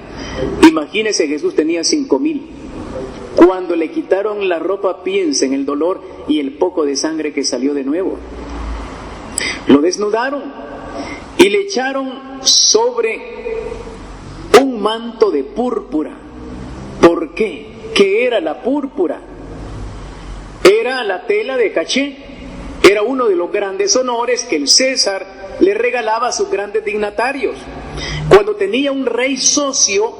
Imagínese, Jesús tenía 5,000. Cuando le quitaron la ropa, piensa en el dolor y el poco de sangre que salió de nuevo. Lo desnudaron y le echaron sobre un manto de púrpura. ¿Por qué? ¿Qué era la púrpura? Era la tela de caché. Era uno de los grandes honores que el César le regalaba a sus grandes dignatarios. Cuando tenía un rey socio,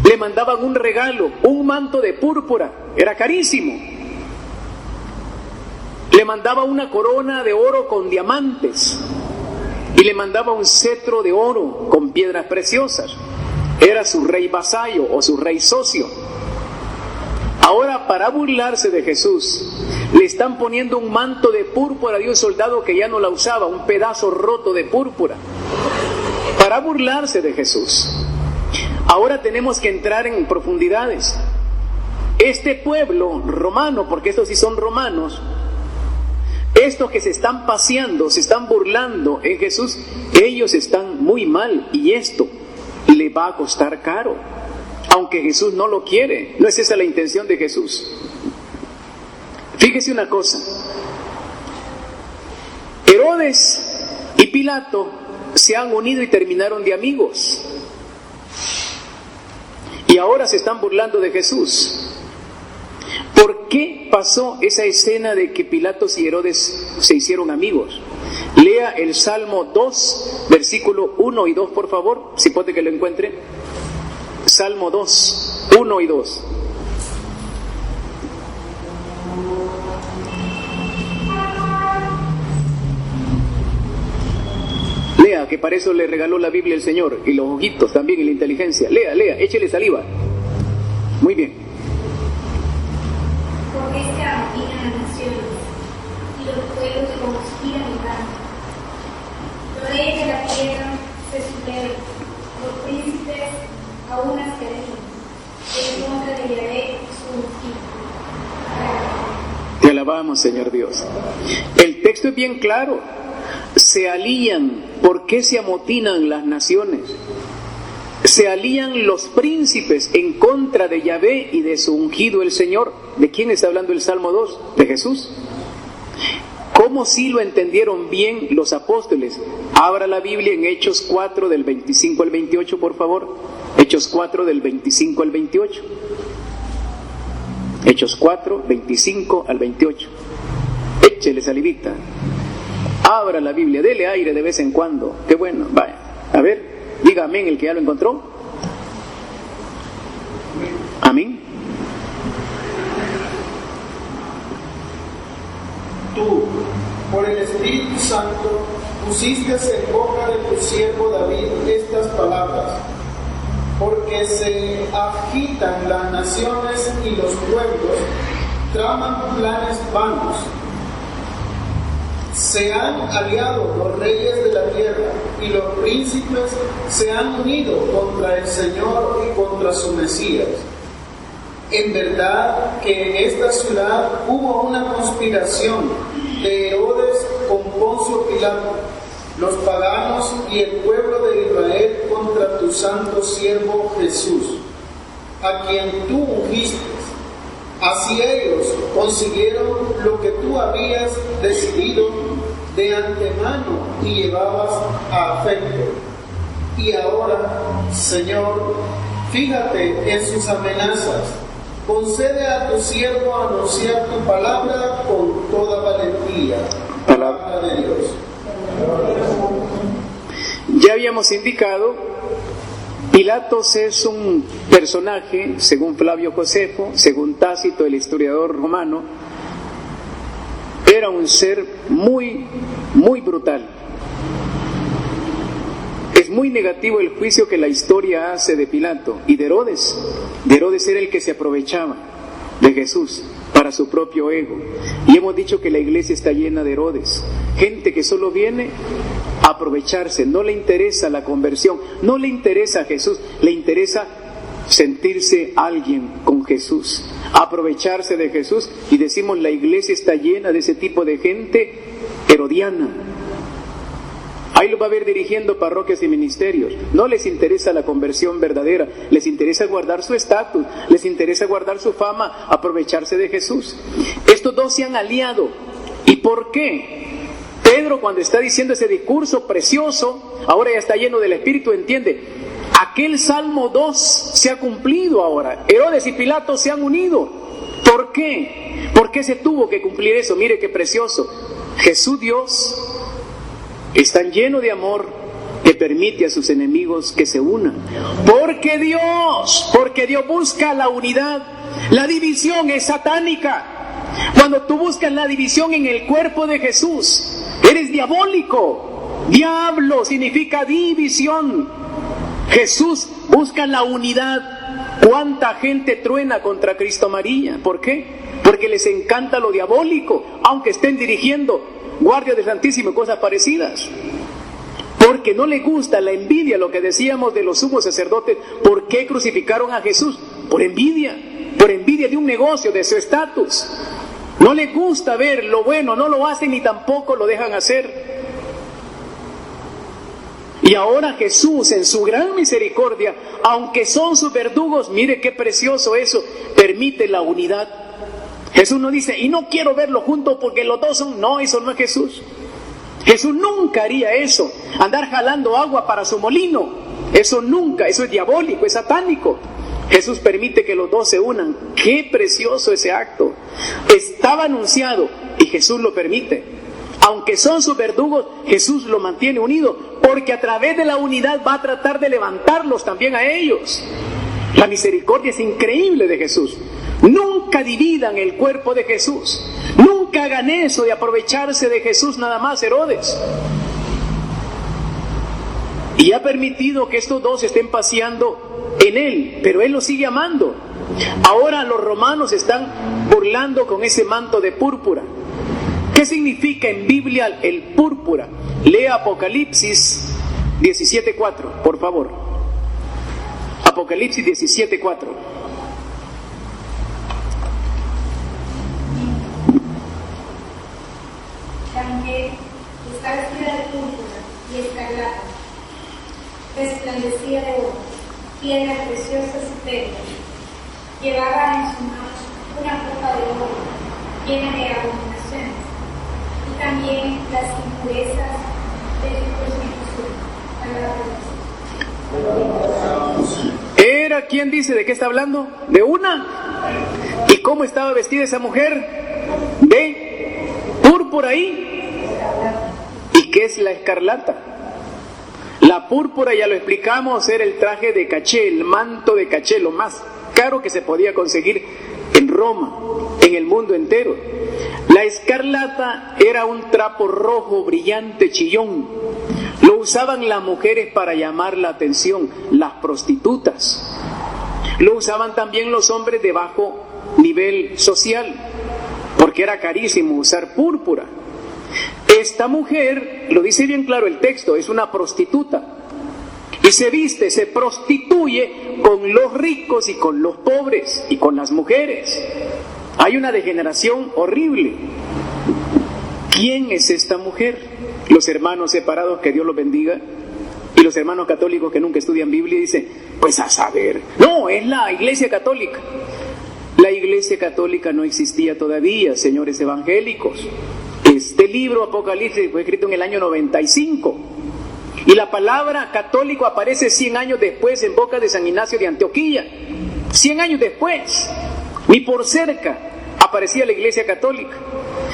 le mandaban un regalo, un manto de púrpura. Era carísimo. Le mandaba una corona de oro con diamantes y le mandaba un cetro de oro con piedras preciosas. Era su rey vasallo o su rey socio. Ahora, para burlarse de Jesús, le están poniendo un manto de púrpura de un soldado que ya no la usaba, un pedazo roto de púrpura, para burlarse de Jesús. Ahora tenemos que entrar en profundidades. Este pueblo romano, porque estos sí son romanos, estos que se están paseando, se están burlando en Jesús, ellos están muy mal y esto le va a costar caro, aunque Jesús no lo quiere. No es esa la intención de Jesús. Fíjese una cosa, Herodes y Pilato se han unido y terminaron de amigos, y ahora se están burlando de Jesús. ¿Por qué pasó esa escena de que Pilatos y Herodes se hicieron amigos? Lea el Salmo 2, versículo 1 y 2, por favor, si puede que lo encuentre. Salmo 2, 1 y 2. Lea, que para eso le regaló la Biblia el Señor, y los ojitos también, y la inteligencia. Lea, échele saliva. Muy bien. Porque se abominan las naciones, y los pueblos conspiran y van. Los reyes de la tierra se sublevan, los príncipes a unas que dejan, en contra de Yahvé su ungido. Te alabamos, Señor Dios. El texto es bien claro. Se alían. ¿Por qué se amotinan las naciones? Se alían los príncipes en contra de Yahvé y de su ungido el Señor. ¿De quién está hablando el Salmo 2? De Jesús. ¿Cómo sí lo entendieron bien los apóstoles? Abra la Biblia en Hechos 4 del 25 al 28, por favor. Hechos 4 del 25 al 28. Hechos 4, 25 al 28. Échele salivita. Abra la Biblia, dele aire de vez en cuando. Qué bueno, vaya. A ver. Diga amén el que ya lo encontró. Amén. Tú, por el Espíritu Santo, pusiste en boca de tu siervo David estas palabras, porque se agitan las naciones y los pueblos traman planes vanos. Se han aliado los reyes de la tierra y los príncipes se han unido contra el Señor y contra su Mesías. En verdad que en esta ciudad hubo una conspiración de Herodes con Poncio Pilato, los paganos y el pueblo de Israel contra tu santo siervo Jesús, a quien tú ungiste. Así ellos consiguieron lo que tú habías decidido de antemano y llevabas a efecto. Y ahora, Señor, fíjate en sus amenazas. Concede a tu siervo anunciar tu palabra con toda valentía. Palabra de Dios. Ya habíamos indicado Pilatos es un personaje, según Flavio Josefo, según Tácito, el historiador romano, era un ser muy brutal. Es muy negativo el juicio que la historia hace de Pilato y de Herodes. De Herodes era el que se aprovechaba de Jesús para su propio ego. Y hemos dicho que la iglesia está llena de Herodes, gente que solo viene a aprovecharse, no le interesa la conversión, no le interesa a Jesús, le interesa sentirse alguien con Jesús, aprovecharse de Jesús. Y decimos, la iglesia está llena de ese tipo de gente herodiana. Ahí lo va a ver dirigiendo parroquias y ministerios. No les interesa la conversión verdadera, les interesa guardar su estatus, les interesa guardar su fama, aprovecharse de Jesús. Estos dos se han aliado. ¿Y por qué? Pedro, cuando está diciendo ese discurso precioso, ahora ya está lleno del Espíritu, entiende, aquel Salmo 2 se ha cumplido ahora. Herodes y Pilato se han unido. ¿Por qué? ¿Por qué se tuvo que cumplir eso? Mire qué precioso. Jesús Dios es tan lleno de amor que permite a sus enemigos que se unan. Porque Dios busca la unidad. La división es satánica. Cuando tú buscas la división en el cuerpo de Jesús, eres diabólico. Diablo significa división. Jesús busca la unidad. ¿Cuánta gente truena contra Cristo María? ¿Por qué? Porque les encanta lo diabólico, aunque estén dirigiendo guardia del Santísimo y cosas parecidas. Porque no les gusta la envidia, lo que decíamos de los sumos sacerdotes. ¿Por qué crucificaron a Jesús? Por envidia de un negocio, de su estatus. No les gusta ver lo bueno, no lo hacen ni tampoco lo dejan hacer. Y ahora Jesús, en su gran misericordia, aunque son sus verdugos, mire qué precioso eso, permite la unidad. Jesús no dice, y no quiero verlo juntos porque los dos son... No, eso no es Jesús. Jesús nunca haría eso, andar jalando agua para su molino. Eso nunca, eso es diabólico, es satánico. Jesús permite que los dos se unan. ¡Qué precioso ese acto! Estaba anunciado y Jesús lo permite. Aunque son sus verdugos, Jesús lo mantiene unido, porque a través de la unidad va a tratar de levantarlos también a ellos. La misericordia es increíble de Jesús. Nunca dividan el cuerpo de Jesús. Nunca hagan eso de aprovecharse de Jesús nada más, Herodes. Y ha permitido que estos dos estén paseando en él, pero él los sigue amando. Ahora los romanos están burlando con ese manto de púrpura. ¿Qué significa en Biblia el púrpura? Lea Apocalipsis 17:4, por favor. Apocalipsis 17:4. También está vestida de púrpura y escarlata, resplandecía de oro, piedras preciosas y perlas. Llevaba en su mano una copa de oro llena de abominaciones, y también las impurezas de su prostitución. ¿Era quién dice de qué está hablando? ¿De una? ¿Y cómo estaba vestida esa mujer? De púrpura ahí. ¿Y qué es la escarlata? La púrpura, ya lo explicamos, era el traje de caché, el manto de caché, lo más caro que se podía conseguir en Roma, en el mundo entero. La escarlata era un trapo rojo, brillante, chillón. Lo usaban las mujeres para llamar la atención, las prostitutas. Lo usaban también los hombres de bajo nivel social, porque era carísimo usar púrpura. Esta mujer, lo dice bien claro el texto, es una prostituta. Y se viste, se prostituye con los ricos y con los pobres y con las mujeres. Hay una degeneración horrible. ¿Quién es esta mujer? Los hermanos separados, que Dios los bendiga, y los hermanos católicos que nunca estudian Biblia dicen, pues a saber. No, es la Iglesia Católica. La Iglesia Católica no existía todavía, señores evangélicos. Este libro, Apocalipsis, fue escrito en el año 95. Y la palabra católico aparece 100 años después en boca de San Ignacio de Antioquía. 100 años después, ni por cerca, aparecía la Iglesia Católica.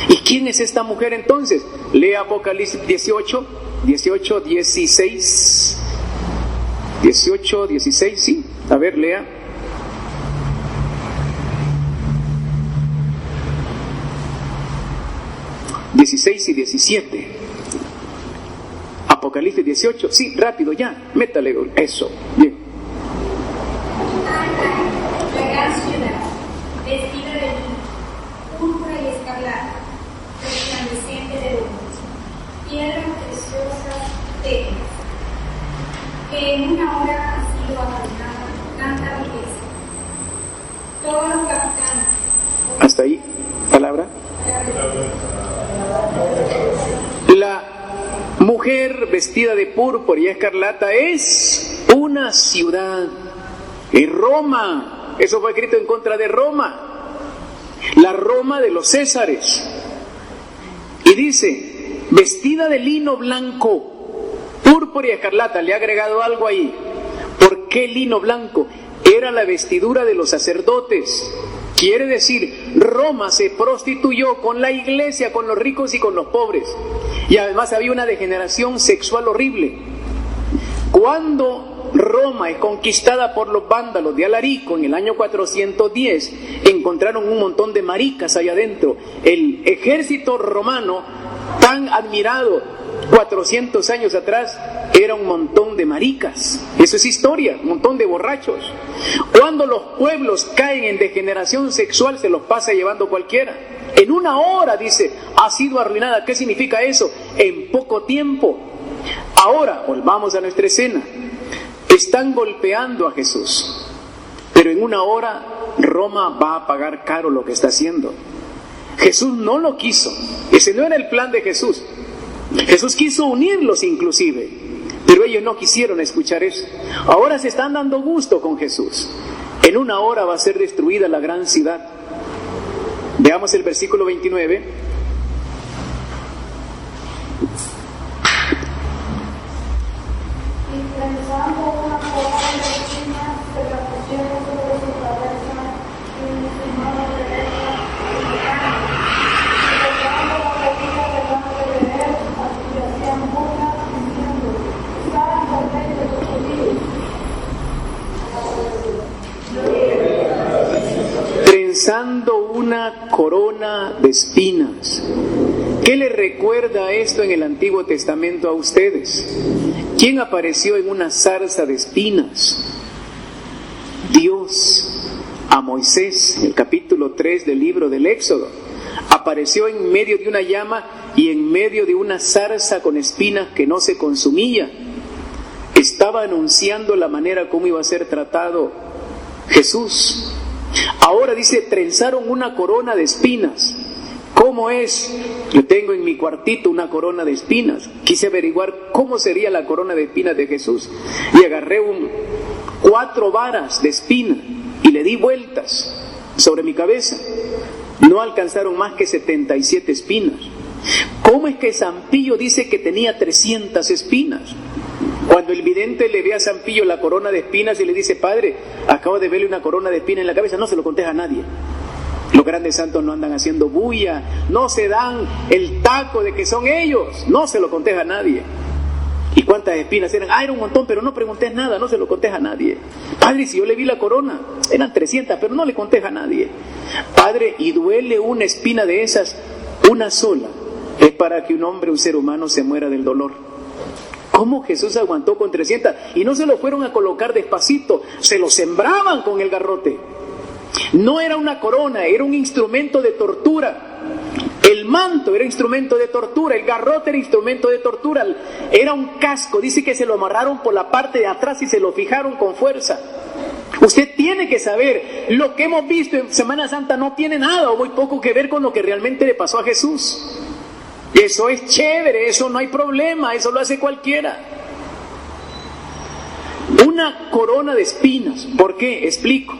¿Y quién es esta mujer entonces? Lea Apocalipsis 18, 16. 18, 16, sí. A ver, lea. ...16 y 17... Apocalipsis 18... Sí, rápido, ya, métale eso. Bien. La gran ciudad, vestida de lino, púrpura y escarlata, resplandeciente de oro, piedras preciosas, telas, que en una hora ha sido abandonada tanta riqueza. Todos los capitanes... Hasta ahí, palabra. La mujer vestida de púrpura y escarlata es una ciudad. Y Roma, eso fue escrito en contra de Roma, la Roma de los Césares. Y dice, vestida de lino blanco, púrpura y escarlata. Le ha agregado algo ahí. ¿Por qué lino blanco? Era la vestidura de los sacerdotes. Quiere decir, Roma se prostituyó con la iglesia, con los ricos y con los pobres. Y además había una degeneración sexual horrible. Cuando Roma es conquistada por los vándalos de Alarico en el año 410, encontraron un montón de maricas allá adentro. El ejército romano, tan admirado 400 años atrás, era un montón de maricas. Eso es historia, un montón de borrachos. Cuando los pueblos caen en degeneración sexual, se los pasa llevando cualquiera. En una hora, dice, ha sido arruinada. ¿Qué significa eso? En poco tiempo. Ahora, volvamos a nuestra escena. Están golpeando a Jesús, pero en una hora Roma va a pagar caro lo que está haciendo. Jesús no lo quiso. Ese no era el plan de Jesús. Jesús quiso unirlos inclusive, pero ellos no quisieron escuchar eso. Ahora se están dando gusto con Jesús. En una hora va a ser destruida la gran ciudad. Veamos el versículo 29. Trenzando una corona de espinas. ¿Qué le recuerda esto en el Antiguo Testamento a ustedes? ¿Quién apareció en una zarza de espinas? Dios. A Moisés, en el capítulo 3 del libro del Éxodo. Apareció en medio de una llama y en medio de una zarza con espinas que no se consumía. Estaba anunciando la manera como iba a ser tratado Jesús. Ahora dice, trenzaron una corona de espinas. ¿Cómo es? Yo tengo en mi cuartito una corona de espinas. Quise averiguar cómo sería la corona de espinas de Jesús. Y agarré 4 varas de espina y le di vueltas sobre mi cabeza. No alcanzaron más que 77 espinas. ¿Cómo es que San Pío dice que tenía 300 espinas? Cuando el vidente le ve a San Pío la corona de espinas y le dice, padre, acabo de verle una corona de espinas en la cabeza, no se lo contés a nadie. Los grandes santos no andan haciendo bulla, no se dan el taco de que son ellos, no se lo contés a nadie. ¿Y cuántas espinas eran? Era un montón, pero no preguntes nada, no se lo contés a nadie. Padre, si yo le vi la corona, eran 300, pero no le contés a nadie. Padre, y duele una espina de esas, una sola, es para que un hombre, un ser humano, se muera del dolor. ¿Cómo Jesús aguantó con 300? Y no se lo fueron a colocar despacito, se lo sembraban con el garrote. No era una corona, era un instrumento de tortura. El manto era instrumento de tortura, el garrote era instrumento de tortura, era un casco, dice que se lo amarraron por la parte de atrás y se lo fijaron con fuerza. Usted tiene que saber, lo que hemos visto en Semana Santa no tiene nada o muy poco que ver con lo que realmente le pasó a Jesús. Eso es chévere, eso no hay problema, eso lo hace cualquiera. Una corona de espinas. ¿Por qué? Explico.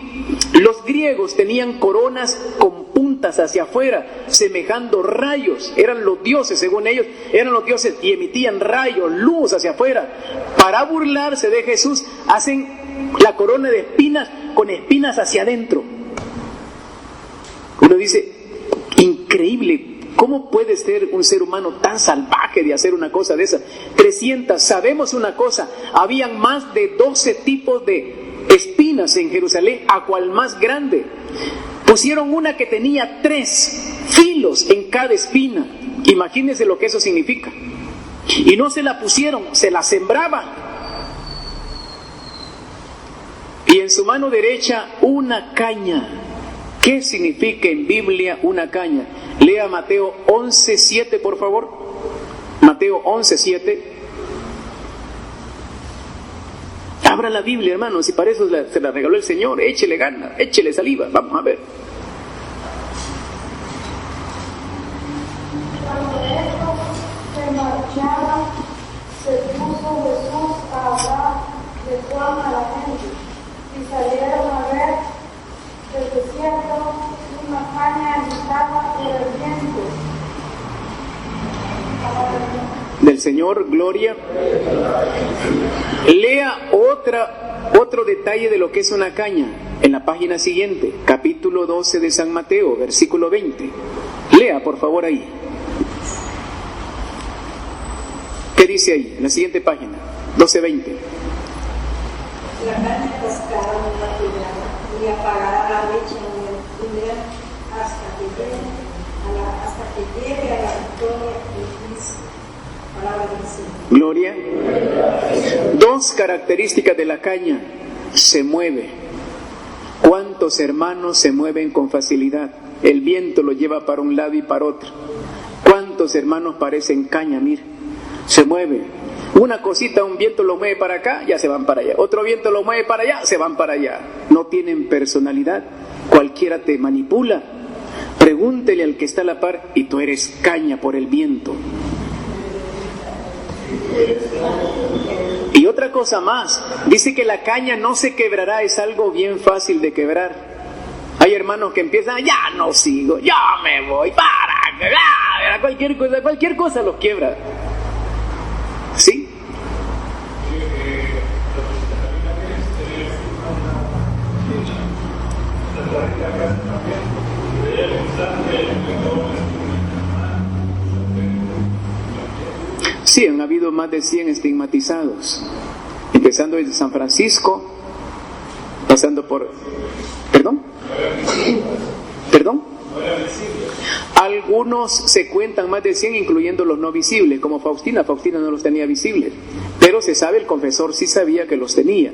Los griegos tenían coronas con puntas hacia afuera, semejando rayos. Eran los dioses, según ellos, eran los dioses y emitían rayos, luz hacia afuera. Para burlarse de Jesús, hacen la corona de espinas con espinas hacia adentro. Uno dice, increíble. ¿Cómo puede ser un ser humano tan salvaje de hacer una cosa de esa? 300, sabemos una cosa, habían más de 12 tipos de espinas en Jerusalén, a cual más grande. Pusieron una que tenía 3 filos en cada espina. Imagínense lo que eso significa. Y no se la pusieron, se la sembraba. Y en su mano derecha una caña. ¿Qué significa en Biblia una caña? Lea Mateo 11:7, por favor. Mateo 11:7. Abra la Biblia, hermanos, y para eso se la regaló el Señor. Échele gana, échele saliva. Vamos a ver. Cuando estos se marchaban, se puso Jesús a hablar de Juan a la gente, y salieron a ver del desierto una caña agitada por el viento. Del Señor, gloria. Lea otro detalle de lo que es una caña en la página siguiente, capítulo 12 de San Mateo, versículo 20. Lea, por favor, ahí. ¿Qué dice ahí? En la siguiente página, 12:20. La caña cascada en una tirada y apagará la leche en el funeral hasta que llegue a la victoria de Cristo. Palabra del Señor. Gloria. 2 características de la caña: se mueve. ¿Cuántos hermanos se mueven con facilidad? El viento lo lleva para un lado y para otro. ¿Cuántos hermanos parecen caña? Mira, se mueve. Una cosita, un viento lo mueve para acá, ya se van para allá. Otro viento lo mueve para allá, se van para allá. No tienen personalidad. Cualquiera te manipula. Pregúntele al que está a la par, y tú eres caña por el viento. Y otra cosa más, dice que la caña no se quebrará, es algo bien fácil de quebrar. Hay hermanos que empiezan, ya no sigo, ya me voy, para, cualquier cosa los quiebra. ¿Sí? Sí, han habido más de 100 estigmatizados, empezando desde San Francisco, pasando por... ¿Perdón? Algunos se cuentan más de 100, incluyendo los no visibles, como Faustina. Faustina no los tenía visibles, pero se sabe, el confesor sí sabía que los tenía.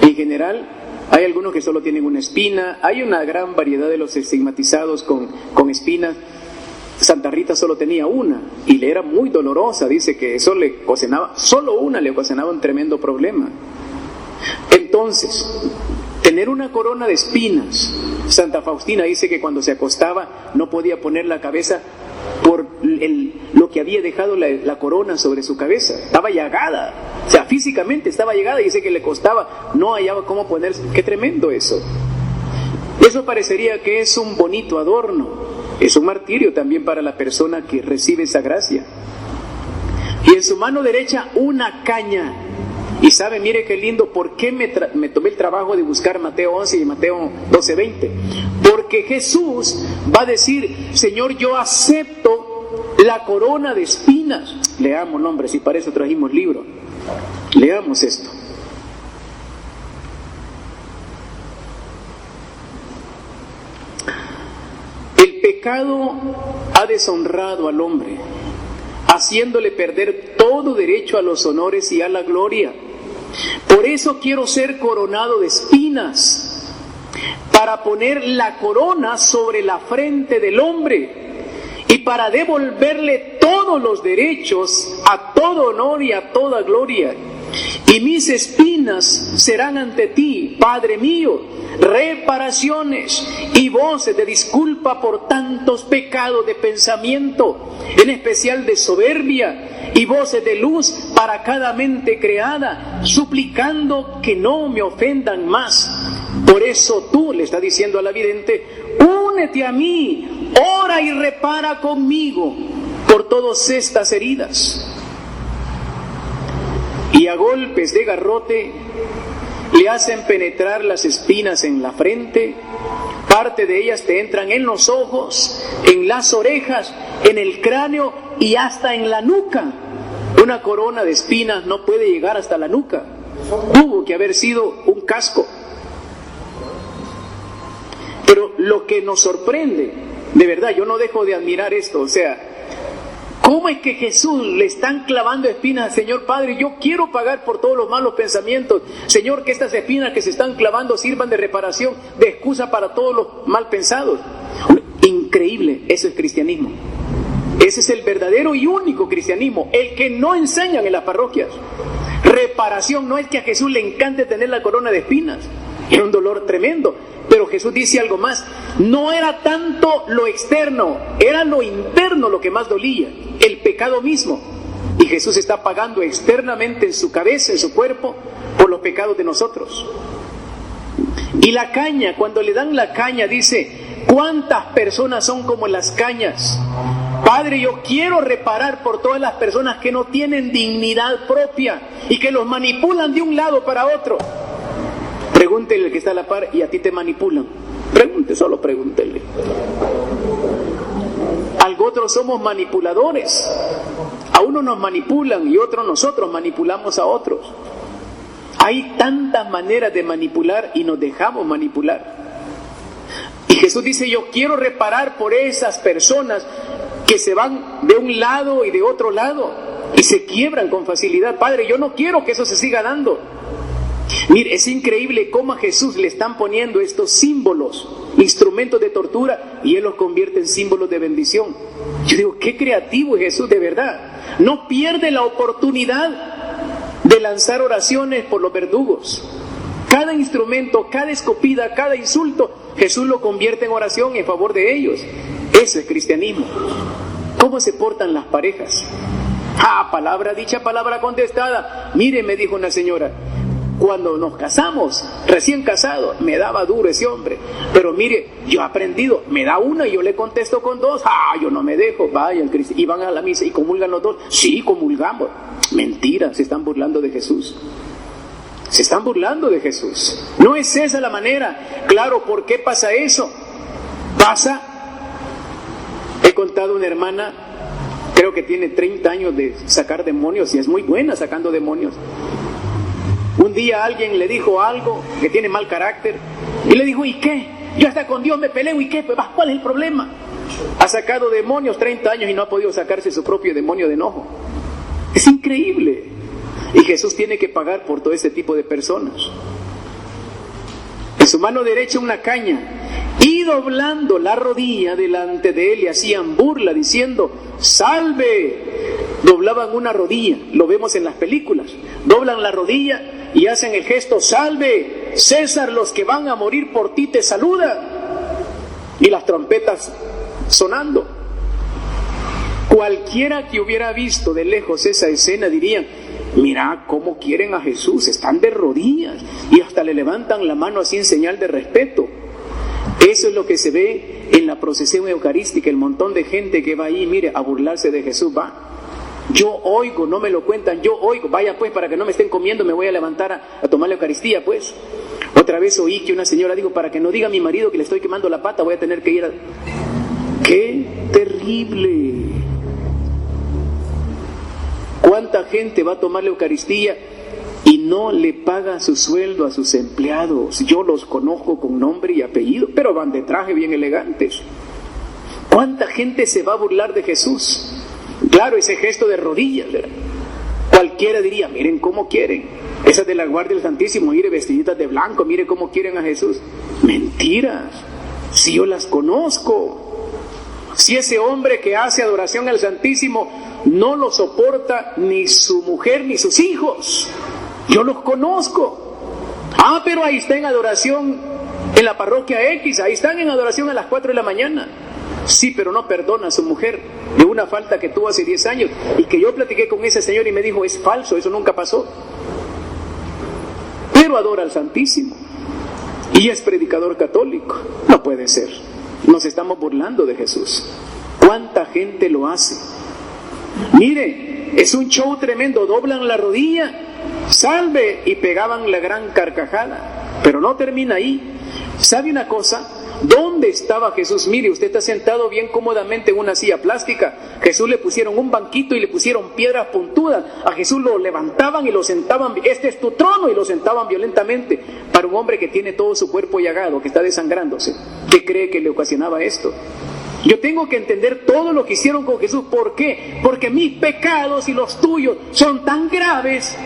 En general, hay algunos que solo tienen una espina, hay una gran variedad de los estigmatizados con espinas. Santa Rita solo tenía una y le era muy dolorosa, dice que eso le ocasionaba, solo una le ocasionaba un tremendo problema. Entonces, tener una corona de espinas, Santa Faustina dice que cuando se acostaba no podía poner la cabeza por lo que había dejado la corona sobre su cabeza, estaba llagada, o sea, físicamente estaba llagada, y dice que le costaba, no hallaba cómo ponerse. Qué tremendo eso. Eso parecería que es un bonito adorno. Es un martirio también para la persona que recibe esa gracia. Y en su mano derecha una caña. Y sabe, mire qué lindo, ¿por qué me tomé el trabajo de buscar Mateo 11 y Mateo 12:20? Porque Jesús va a decir, Señor, yo acepto la corona de espinas. Leamos, hombre, si para eso trajimos libro. Leamos esto. El pecado ha deshonrado al hombre, haciéndole perder todo derecho a los honores y a la gloria. Por eso quiero ser coronado de espinas, para poner la corona sobre la frente del hombre y para devolverle todos los derechos a todo honor y a toda gloria. Y mis espinas serán ante ti, Padre mío, reparaciones y voces de disculpa por tantos pecados de pensamiento, en especial de soberbia, y voces de luz para cada mente creada, suplicando que no me ofendan más. Por eso tú, le está diciendo a la vidente, únete a mí, ora y repara conmigo por todas estas heridas. Y a golpes de garrote le hacen penetrar las espinas en la frente, parte de ellas te entran en los ojos, en las orejas en el cráneo y hasta en la nuca. Una corona de espinas no puede llegar hasta la nuca. Tuvo que haber sido un casco. Pero lo que nos sorprende, de verdad, yo no dejo de admirar esto, o sea, ¿cómo es que Jesús le están clavando espinas? Señor Padre, yo quiero pagar por todos los malos pensamientos. Señor, que estas espinas que se están clavando sirvan de reparación, de excusa para todos los mal pensados. Increíble, eso es cristianismo. Ese es el verdadero y único cristianismo, el que no enseñan en las parroquias. Reparación, no es que a Jesús le encante tener la corona de espinas, era un dolor tremendo, pero Jesús dice algo más, no era tanto lo externo, era lo interno lo que más dolía, el pecado mismo, y Jesús está pagando externamente en su cabeza, en su cuerpo, por los pecados de nosotros. Y la caña, cuando le dan la caña, dice, ¿cuántas personas son como las cañas? Padre, yo quiero reparar por todas las personas que no tienen dignidad propia y que los manipulan de un lado para otro. Pregúntele al que está a la par y a ti te manipulan. Solo pregúntele. Otros somos manipuladores. A uno nos manipulan y otros nosotros manipulamos a otros. Hay tantas maneras de manipular y nos dejamos manipular. Y Jesús dice, yo quiero reparar por esas personas que se van de un lado y de otro lado y se quiebran con facilidad. Padre, yo no quiero que eso se siga dando. Mire, es increíble cómo a Jesús le están poniendo estos símbolos, instrumentos de tortura, y Él los convierte en símbolos de bendición. Yo digo, qué creativo es Jesús, de verdad. No pierde la oportunidad de lanzar oraciones por los verdugos. Cada instrumento, cada escupida, cada insulto, Jesús lo convierte en oración en favor de ellos. Eso es cristianismo. ¿Cómo se portan las parejas? Palabra dicha, palabra contestada. Mire, me dijo una señora, cuando nos casamos, recién casado, me daba duro ese hombre. Pero mire, yo he aprendido, me da una y yo le contesto con dos. Yo no me dejo. Vayan, y van a la misa y comulgan los dos. Sí, comulgamos. Mentira, se están burlando de Jesús. Se están burlando de Jesús. No es esa la manera. Claro, ¿por qué pasa eso? Pasa, he contado una hermana, creo que tiene 30 años de sacar demonios y es muy buena sacando demonios. Un día alguien le dijo algo que tiene mal carácter y le dijo, ¿y qué? Yo hasta con Dios me peleo, ¿y qué? Pues, ¿cuál es el problema? Ha sacado demonios 30 años y no ha podido sacarse su propio demonio de enojo. Es increíble. Y Jesús tiene que pagar por todo ese tipo de personas. En su mano derecha una caña, y doblando la rodilla delante de él le hacían burla diciendo, ¡salve! Doblaban una rodilla, lo vemos en las películas, doblan la rodilla y hacen el gesto, ¡salve! César, los que van a morir por ti te saludan. Y las trompetas sonando. Cualquiera que hubiera visto de lejos esa escena diría, mira cómo quieren a Jesús, están de rodillas y hasta le levantan la mano así en señal de respeto. Eso es lo que se ve en la procesión eucarística, el montón de gente que va ahí, mire, a burlarse de Jesús, va. Yo oigo, no me lo cuentan, yo oigo, vaya pues, para que no me estén comiendo, me voy a levantar a tomar la Eucaristía, pues. Otra vez oí que una señora dijo, para que no diga a mi marido que le estoy quemando la pata, voy a tener que ir a... ¡Qué terrible! ¿Cuánta gente va a tomar la Eucaristía y no le paga su sueldo a sus empleados? Yo los conozco con nombre y apellido, pero van de traje bien elegantes. ¿Cuánta gente se va a burlar de Jesús? Claro, ese gesto de rodillas, ¿verdad? Cualquiera diría, miren cómo quieren. Esas de la Guardia del Santísimo, mire, vestiditas de blanco, mire cómo quieren a Jesús. Mentiras, si yo las conozco. Si ese hombre que hace adoración al Santísimo no lo soporta ni su mujer ni sus hijos, yo los conozco. Pero ahí está en adoración en la parroquia X, ahí están en adoración a las 4 de la mañana. Sí, pero no perdona a su mujer de una falta que tuvo hace 10 años y que yo platiqué con ese señor y me dijo, es falso, eso nunca pasó. Pero adora al Santísimo y es predicador católico. No puede ser. Nos estamos burlando de Jesús. ¿Cuánta gente lo hace? Mire, es un show tremendo. Doblan la rodilla, salve, y pegaban la gran carcajada. Pero no termina ahí. ¿Sabe una cosa? ¿Dónde estaba Jesús? Mire, usted está sentado bien cómodamente en una silla plástica. Jesús le pusieron un banquito y le pusieron piedras puntudas. A Jesús lo levantaban y lo sentaban. Este es tu trono, y lo sentaban violentamente. Para un hombre que tiene todo su cuerpo llagado, que está desangrándose, ¿qué cree que le ocasionaba esto? Yo tengo que entender todo lo que hicieron con Jesús. ¿Por qué? Porque mis pecados y los tuyos son tan graves.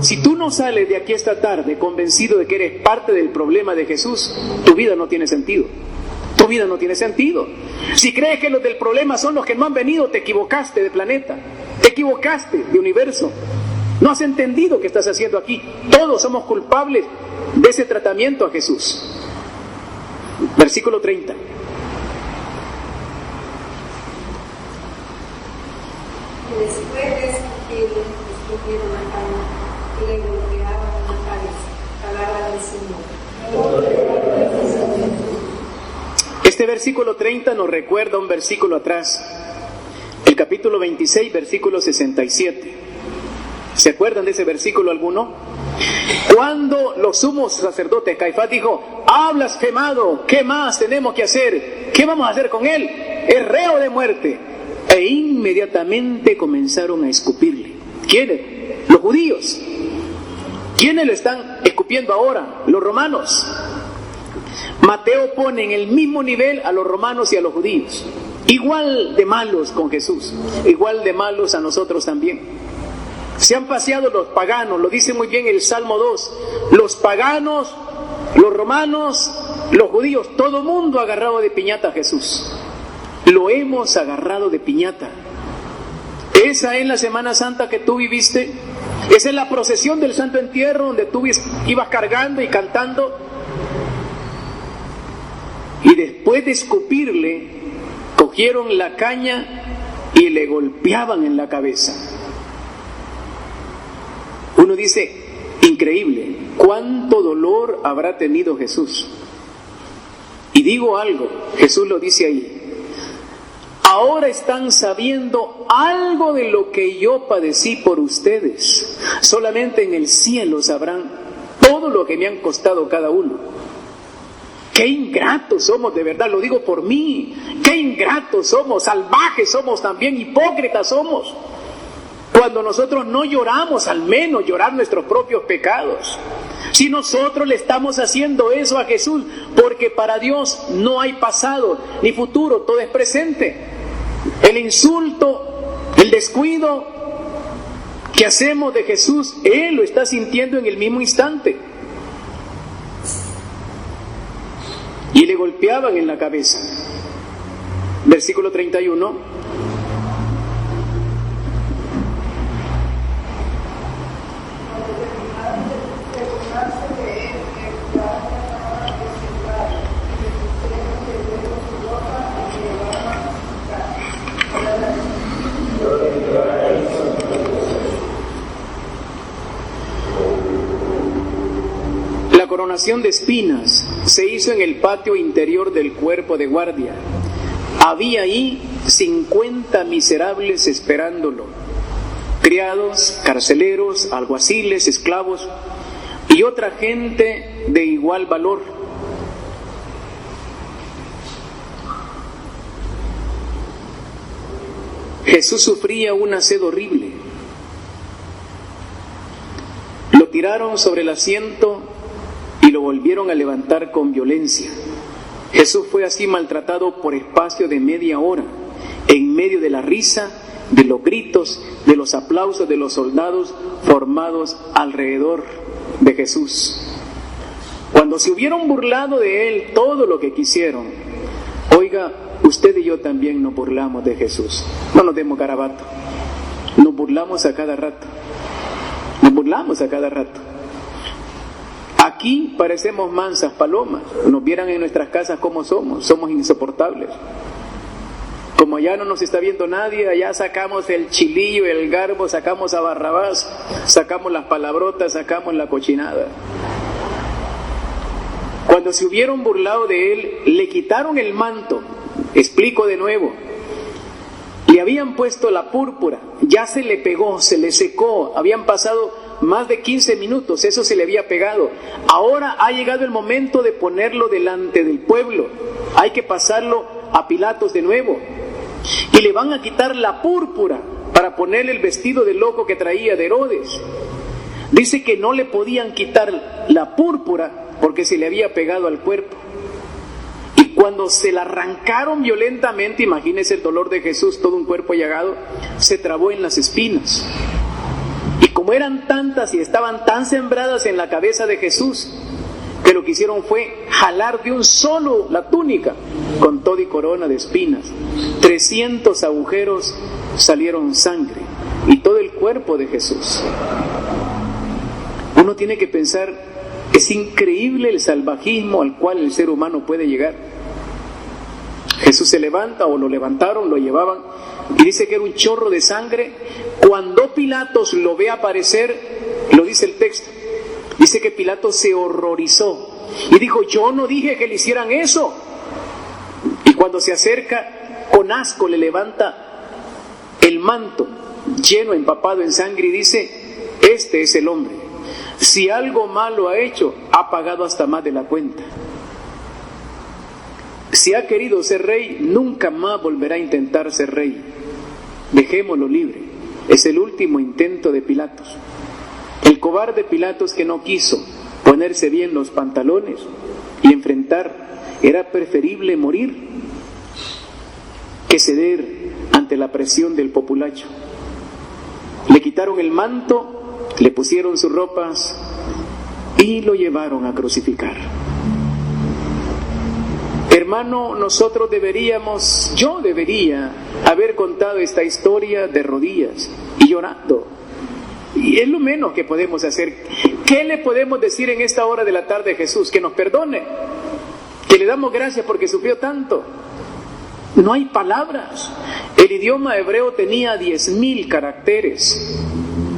Si tú no sales de aquí esta tarde convencido de que eres parte del problema de Jesús, tu vida no tiene sentido. Tu vida no tiene sentido. Si crees que los del problema son los que no han venido, te equivocaste de planeta, te equivocaste de universo. No has entendido qué estás haciendo aquí. Todos somos culpables de ese tratamiento a Jesús. Versículo 30. Después de escupieron la cama y le golpeaban la cabeza. Palabra del Señor. Este versículo 30 nos recuerda un versículo atrás, el capítulo 26, versículo 67. ¿Se acuerdan de ese versículo alguno? Cuando los sumos sacerdotes, Caifás dijo: ¡ha blasfemado! ¿Qué más tenemos que hacer? ¿Qué vamos a hacer con él? Es reo de muerte. E inmediatamente comenzaron a escupirle. ¿Quiénes? Los judíos. ¿Quiénes lo están escupiendo ahora? Los romanos. Mateo pone en el mismo nivel a los romanos y a los judíos. Igual de malos con Jesús, igual de malos a nosotros también. Se han paseado los paganos, lo dice muy bien el Salmo 2. Los paganos, los romanos, los judíos, todo mundo agarrado de piñata a Jesús. Lo hemos agarrado de piñata. Esa es la Semana Santa que tú viviste. Esa es la procesión del Santo Entierro donde tú ibas cargando y cantando. Y después de escupirle, cogieron la caña y le golpeaban en la cabeza. Uno dice, increíble, ¿cuánto dolor habrá tenido Jesús? Y digo algo, Jesús lo dice ahí: ahora están sabiendo algo de lo que yo padecí por ustedes. Solamente en el cielo sabrán todo lo que me han costado cada uno. Qué ingratos somos, de verdad, lo digo por mí. Qué ingratos somos, salvajes somos también, hipócritas somos. Cuando nosotros no lloramos, al menos llorar nuestros propios pecados. Si nosotros le estamos haciendo eso a Jesús, porque para Dios no hay pasado ni futuro, todo es presente. El insulto, el descuido que hacemos de Jesús, Él lo está sintiendo en el mismo instante. Y le golpeaban en la cabeza. Versículo 31. La coronación de espinas se hizo en el patio interior del cuerpo de guardia. Había ahí 50 miserables esperándolo: criados, carceleros, alguaciles, esclavos y otra gente de igual valor. Jesús sufría una sed horrible. Lo tiraron sobre el asiento y lo volvieron a levantar con violencia. Jesús fue así maltratado por espacio de media hora, en medio de la risa, de los gritos, de los aplausos de los soldados formados alrededor de Jesús. Cuando se hubieron burlado de él todo lo que quisieron, oiga, usted y yo también nos burlamos de Jesús. No nos demos garabato. Nos burlamos a cada rato. Nos burlamos a cada rato. Aquí parecemos mansas palomas. Nos vieran en nuestras casas como somos insoportables. Como allá no nos está viendo nadie, allá sacamos el chilillo, el garbo, sacamos a Barrabás, sacamos las palabrotas, sacamos la cochinada. Cuando se hubieron burlado de él, le quitaron el manto. Explico de nuevo. Le habían puesto la púrpura, ya se le pegó, se le secó, habían pasado más de 15 minutos, eso se le había pegado. Ahora ha llegado el momento de ponerlo delante del pueblo. Hay que pasarlo a Pilatos de nuevo. Y le van a quitar la púrpura para ponerle el vestido de loco que traía de Herodes. Dice que no le podían quitar la púrpura porque se le había pegado al cuerpo. Y cuando se la arrancaron violentamente, imagínense el dolor de Jesús, todo un cuerpo llagado, se trabó en las espinas. Y como eran tantas y estaban tan sembradas en la cabeza de Jesús, que lo que hicieron fue jalar de un solo la túnica, con todo y corona de espinas. 300 agujeros, salieron sangre, y todo el cuerpo de Jesús. Uno tiene que pensar, es increíble el salvajismo al cual el ser humano puede llegar. Jesús se levanta, o lo levantaron, lo llevaban, y dice que era un chorro de sangre. Cuando Pilatos lo ve aparecer, lo dice el texto, dice que Pilatos se horrorizó y dijo: yo no dije que le hicieran eso. Y cuando se acerca, con asco le levanta el manto lleno, empapado en sangre, y dice: este es el hombre. Si algo malo ha hecho, ha pagado hasta más de la cuenta. Si ha querido ser rey, nunca más volverá a intentar ser rey. Dejémoslo libre. Es el último intento de Pilatos. El cobarde Pilatos, que no quiso ponerse bien los pantalones y enfrentar, era preferible morir que ceder ante la presión del populacho. Le quitaron el manto, le pusieron sus ropas y lo llevaron a crucificar. Hermano, nosotros yo debería haber contado esta historia de rodillas y llorando. Y es lo menos que podemos hacer. ¿Qué le podemos decir en esta hora de la tarde a Jesús? Que nos perdone, que le damos gracias porque sufrió tanto. No hay palabras. El idioma hebreo tenía 10,000 caracteres.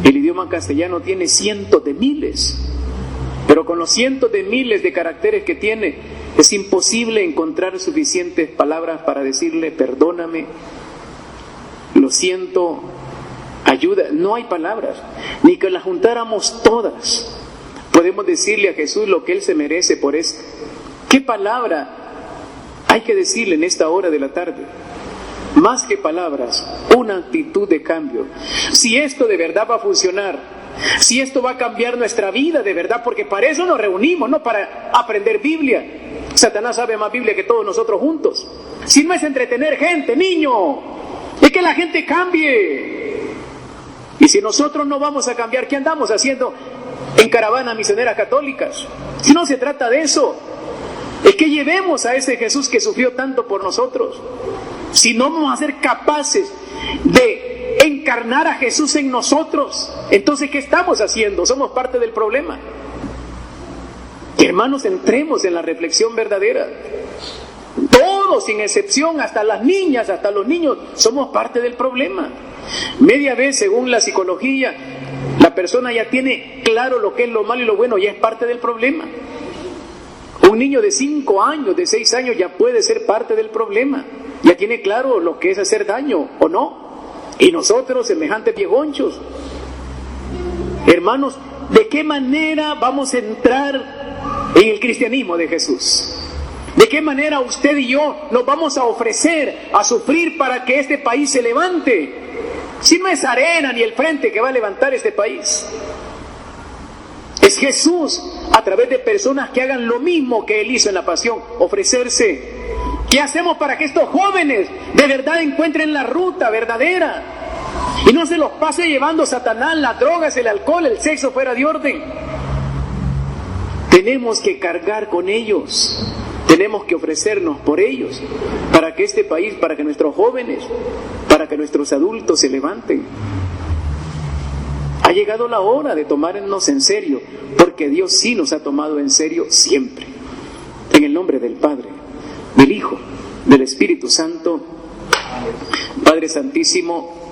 El idioma castellano tiene cientos de miles. Pero con los cientos de miles de caracteres que tiene, es imposible encontrar suficientes palabras para decirle: perdóname, lo siento, ayuda. No hay palabras, ni que las juntáramos todas. Podemos decirle a Jesús lo que Él se merece por esto. ¿Qué palabra hay que decirle en esta hora de la tarde? Más que palabras, una actitud de cambio. Si esto de verdad va a funcionar, si esto va a cambiar nuestra vida de verdad, porque para eso nos reunimos, no para aprender Biblia. Satanás sabe más Biblia que todos nosotros juntos. Si no es entretener gente, niño, es que la gente cambie. Y si nosotros no vamos a cambiar, ¿qué andamos haciendo en caravanas misioneras católicas? Si no se trata de eso, es que llevemos a ese Jesús que sufrió tanto por nosotros. Si no vamos a ser capaces de encarnar a Jesús en nosotros, entonces ¿qué estamos haciendo? Somos parte del problema. Hermanos, entremos en la reflexión verdadera. Todos, sin excepción, hasta las niñas, hasta los niños, somos parte del problema. Media vez, según la psicología, la persona ya tiene claro lo que es lo malo y lo bueno, ya es parte del problema. Un niño de 5 años, de 6 años, ya puede ser parte del problema. Ya tiene claro lo que es hacer daño o no. Y nosotros, semejantes viejonchos. Hermanos, ¿de qué manera vamos a entrar en el cristianismo de Jesús? ¿De qué manera usted y yo nos vamos a ofrecer a sufrir para que este país se levante? Si no es arena ni el frente que va a levantar este país. Es Jesús a través de personas que hagan lo mismo que Él hizo en la pasión, ofrecerse. ¿Qué hacemos para que estos jóvenes de verdad encuentren la ruta verdadera? Y no se los pase llevando Satanás, las drogas, el alcohol, el sexo fuera de orden. Tenemos que cargar con ellos. Tenemos que ofrecernos por ellos, para que este país, para que nuestros jóvenes, para que nuestros adultos se levanten. Ha llegado la hora de tomarnos en serio, porque Dios sí nos ha tomado en serio siempre. En el nombre del Padre, del Hijo, del Espíritu Santo. Padre Santísimo,